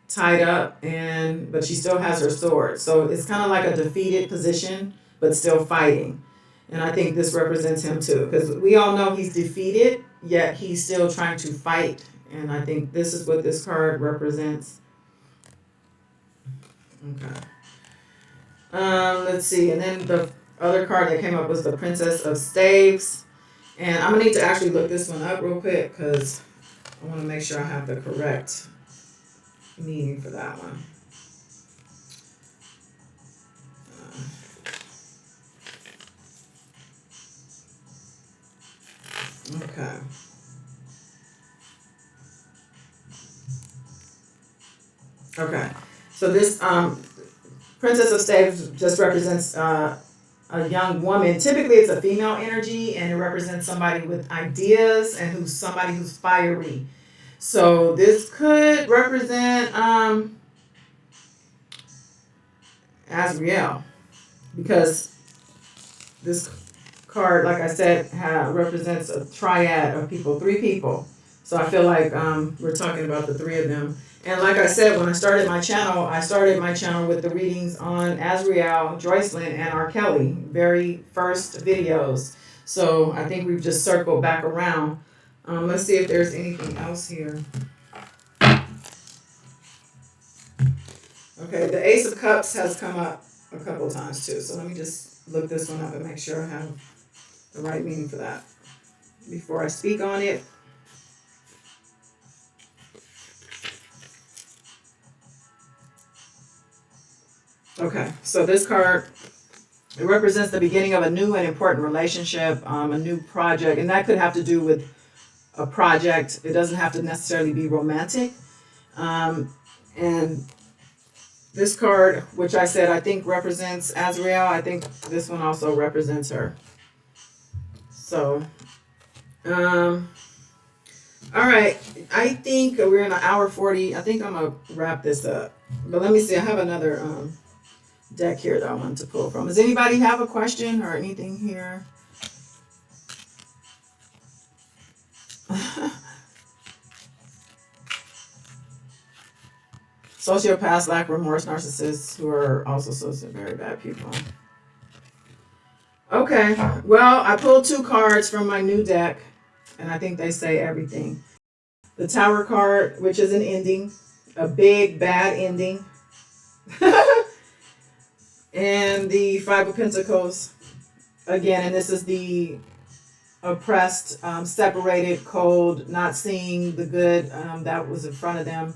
tied up, but she still has her sword. So it's kind of like a defeated position, but still fighting. And I think this represents him too, because we all know he's defeated, yet he's still trying to fight. And I think this is what this card represents. Okay. Let's see. And then the other card that came up was the Princess of Staves. And I'm going to need to actually look this one up real quick because I want to make sure I have the correct meaning for that one. Okay. Okay. So this Princess of Staves just represents a young woman. Typically, it's a female energy, and it represents somebody with ideas and somebody who's fiery. So this could represent Azrael, because this card, like I said, represents a triad of people, 3 people. So I feel like we're talking about the 3 of them. And like I said, when I started my channel with the readings on Azrael, Joycelyn, and R. Kelly, very first videos. So I think we've just circled back around. Let's see if there's anything else here. Okay, the Ace of Cups has come up a couple times too. So let me just look this one up and make sure I have the right meaning for that before I speak on it. Okay, so this card, it represents the beginning of a new and important relationship, a new project, and that could have to do with a project. It doesn't have to necessarily be romantic. And this card, which I said I think represents Azrael, I think this one also represents her. So, all right, I think we're in an hour 40. I think I'm gonna wrap this up. But let me see, I have another deck here that I wanted to pull from. Does anybody have a question or anything here? Sociopaths, lack remorse, narcissists who are also very bad people. Okay, well, I pulled 2 cards from my new deck, and I think they say everything. The Tower card, which is an ending, a big bad ending. And the Five of Pentacles again, and this is the oppressed, separated, cold, not seeing the good that was in front of them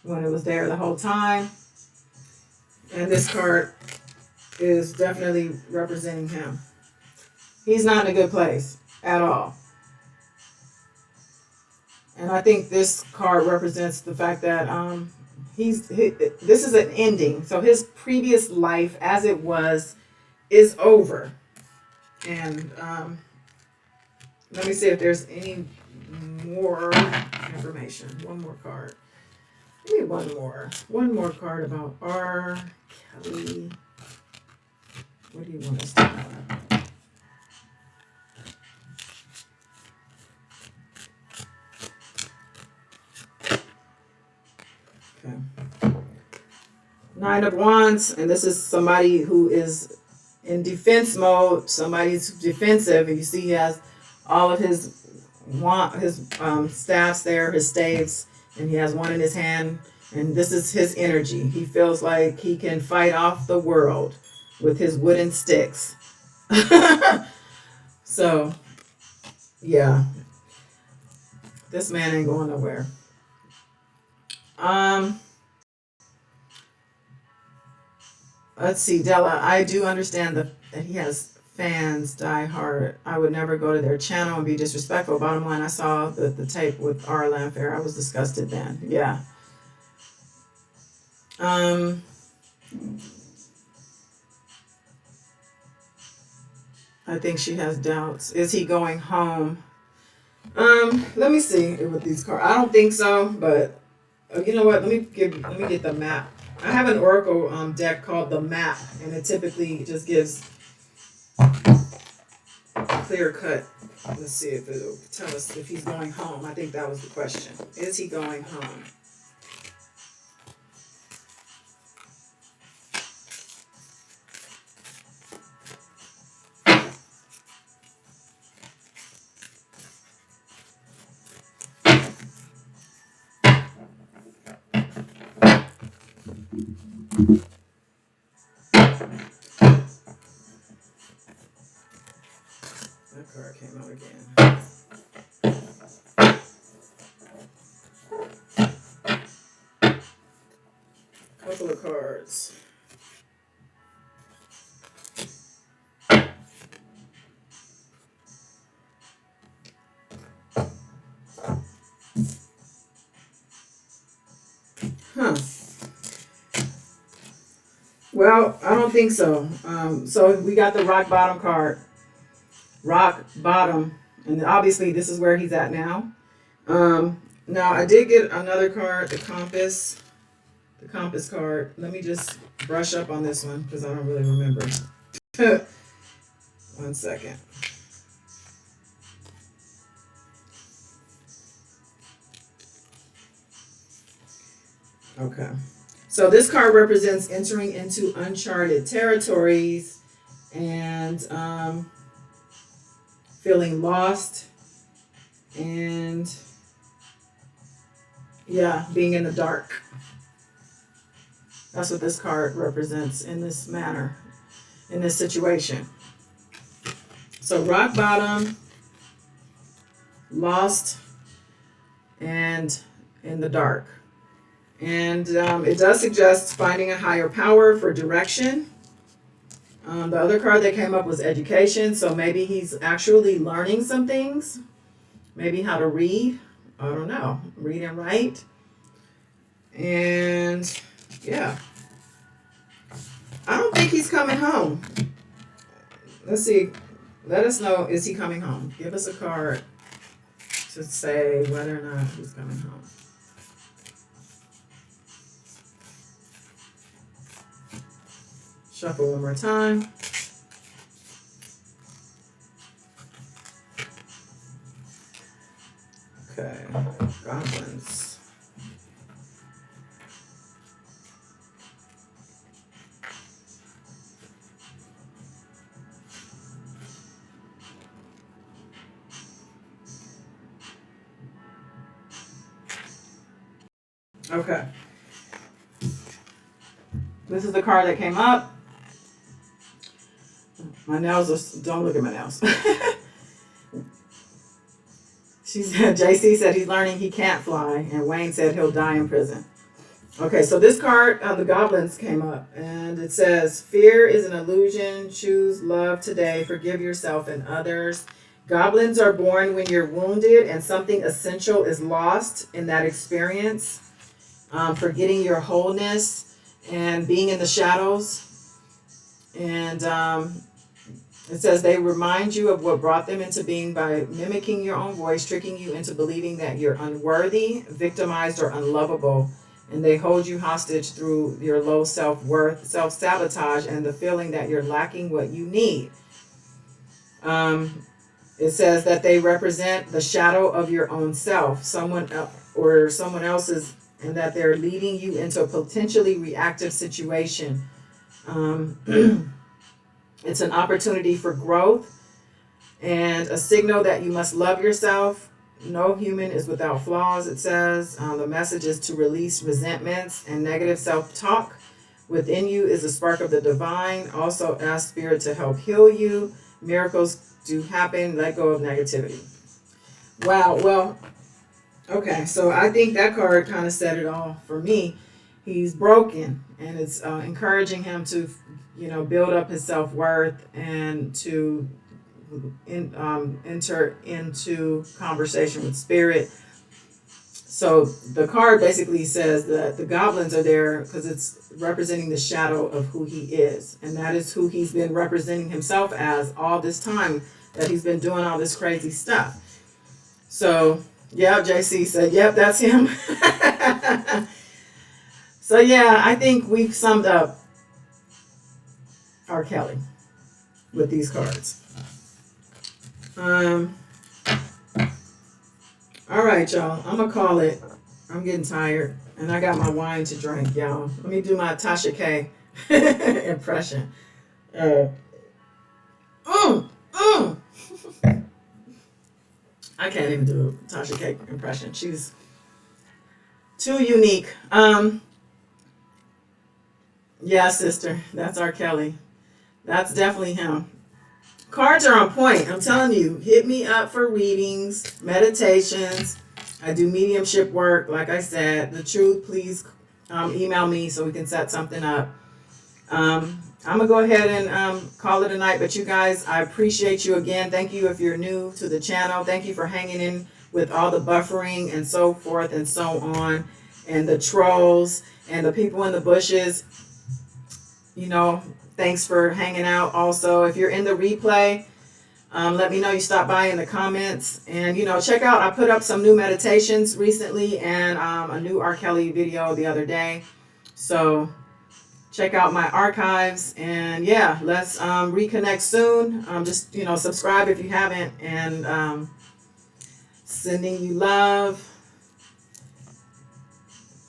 when it was there the whole time. And this card is definitely representing him. He's not in a good place at all. And I think this card represents the fact that this is an ending. So his previous life as it was is over. And let me see if there's any more information. One more card. Give me one more. One more card about R. Kelly. What do you want us to know? Okay. Nine of Wands, and this is somebody who is in defense mode. Somebody's defensive. You see, he has all of his staffs there, his staves, and he has one in his hand. And this is his energy. He feels like he can fight off the world with his wooden sticks. So, yeah, this man ain't going nowhere. Let's see, Della. I do understand that he has fans die hard. I would never go to their channel and be disrespectful. Bottom line, I saw the tape with R. Lanfair. I was disgusted then. Yeah. I think she has doubts. Is he going home? Let me see with these cards. I don't think so, but you know what? Let me get the map. I have an oracle deck called the Map, and it typically just gives a clear cut. Let's see if it'll tell us if he's going home. I think that was the question. Is he going home? That card came out again. Couple of cards. Huh. Well, I don't think so. So we got the rock bottom card. Rock bottom. And obviously this is where he's at now. Now I did get another card, the compass. The compass card. Let me just brush up on this one because I don't really remember. 1 second. Okay. So this card represents entering into uncharted territories and feeling lost and yeah, being in the dark. That's what this card represents in this manner, in this situation. So rock bottom, lost, and in the dark. And it does suggest finding a higher power for direction. The other card that came up was education. So maybe he's actually learning some things. Maybe how to read. I don't know. Read and write. And yeah. I don't think he's coming home. Let's see. Let us know, is he coming home? Give us a card to say whether or not he's coming home. Shuffle one more time. Okay, goblins. Okay. This is the card that came up. My nails are, don't look at my nails. She said, JC said he's learning he can't fly, and Wayne said he'll die in prison. Okay, so this card, the goblins came up, and it says, fear is an illusion. Choose love today. Forgive yourself and others. Goblins are born when you're wounded and something essential is lost in that experience. Forgetting your wholeness and being in the shadows. And it says they remind you of what brought them into being by mimicking your own voice, tricking you into believing that you're unworthy, victimized, or unlovable. And they hold you hostage through your low self-worth, self-sabotage, and the feeling that you're lacking what you need. It says that they represent the shadow of your own self, someone else's, and that they're leading you into a potentially reactive situation. It's an opportunity for growth and a signal that you must love yourself. No human is without flaws, it says. The message is to release resentments and negative self-talk. Within you is a spark of the divine. Also ask Spirit to help heal you. Miracles do happen. Let go of negativity. Wow. Well, okay. So I think that card kind of said it all for me. He's broken, and it's encouraging him to, build up his self-worth and to enter into conversation with Spirit. So the card basically says that the goblins are there because it's representing the shadow of who he is. And that is who he's been representing himself as all this time that he's been doing all this crazy stuff. So, yeah, JC said, yep, that's him. So, yeah, I think we've summed up R. Kelly with these cards. All right, y'all. I'm going to call it. I'm getting tired. And I got my wine to drink, y'all. Let me do my Tasha K impression. I can't even do a Tasha K impression. She's too unique. Yeah, sister. That's R. Kelly. That's definitely him. Cards are on point. I'm telling you, hit me up for readings, meditations. I do mediumship work. Like I said, the truth, please email me so we can set something up. I'm going to go ahead and call it a night. But you guys, I appreciate you again. Thank you if you're new to the channel. Thank you for hanging in with all the buffering and so forth and so on. And the trolls and the people in the bushes. Thanks for hanging out also. If you're in the replay, let me know you stop by in the comments. And, check out, I put up some new meditations recently and a new R. Kelly video the other day. So check out my archives. And, yeah, let's reconnect soon. Just, subscribe if you haven't. And sending you love.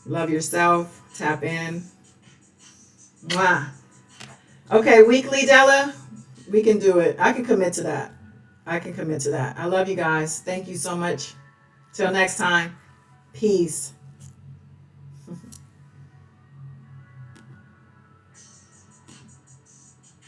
Love yourself. Tap in. Mwah. Okay, weekly, Della. We can do it. I can commit to that. I love you guys. Thank you so much. Till next time. Peace.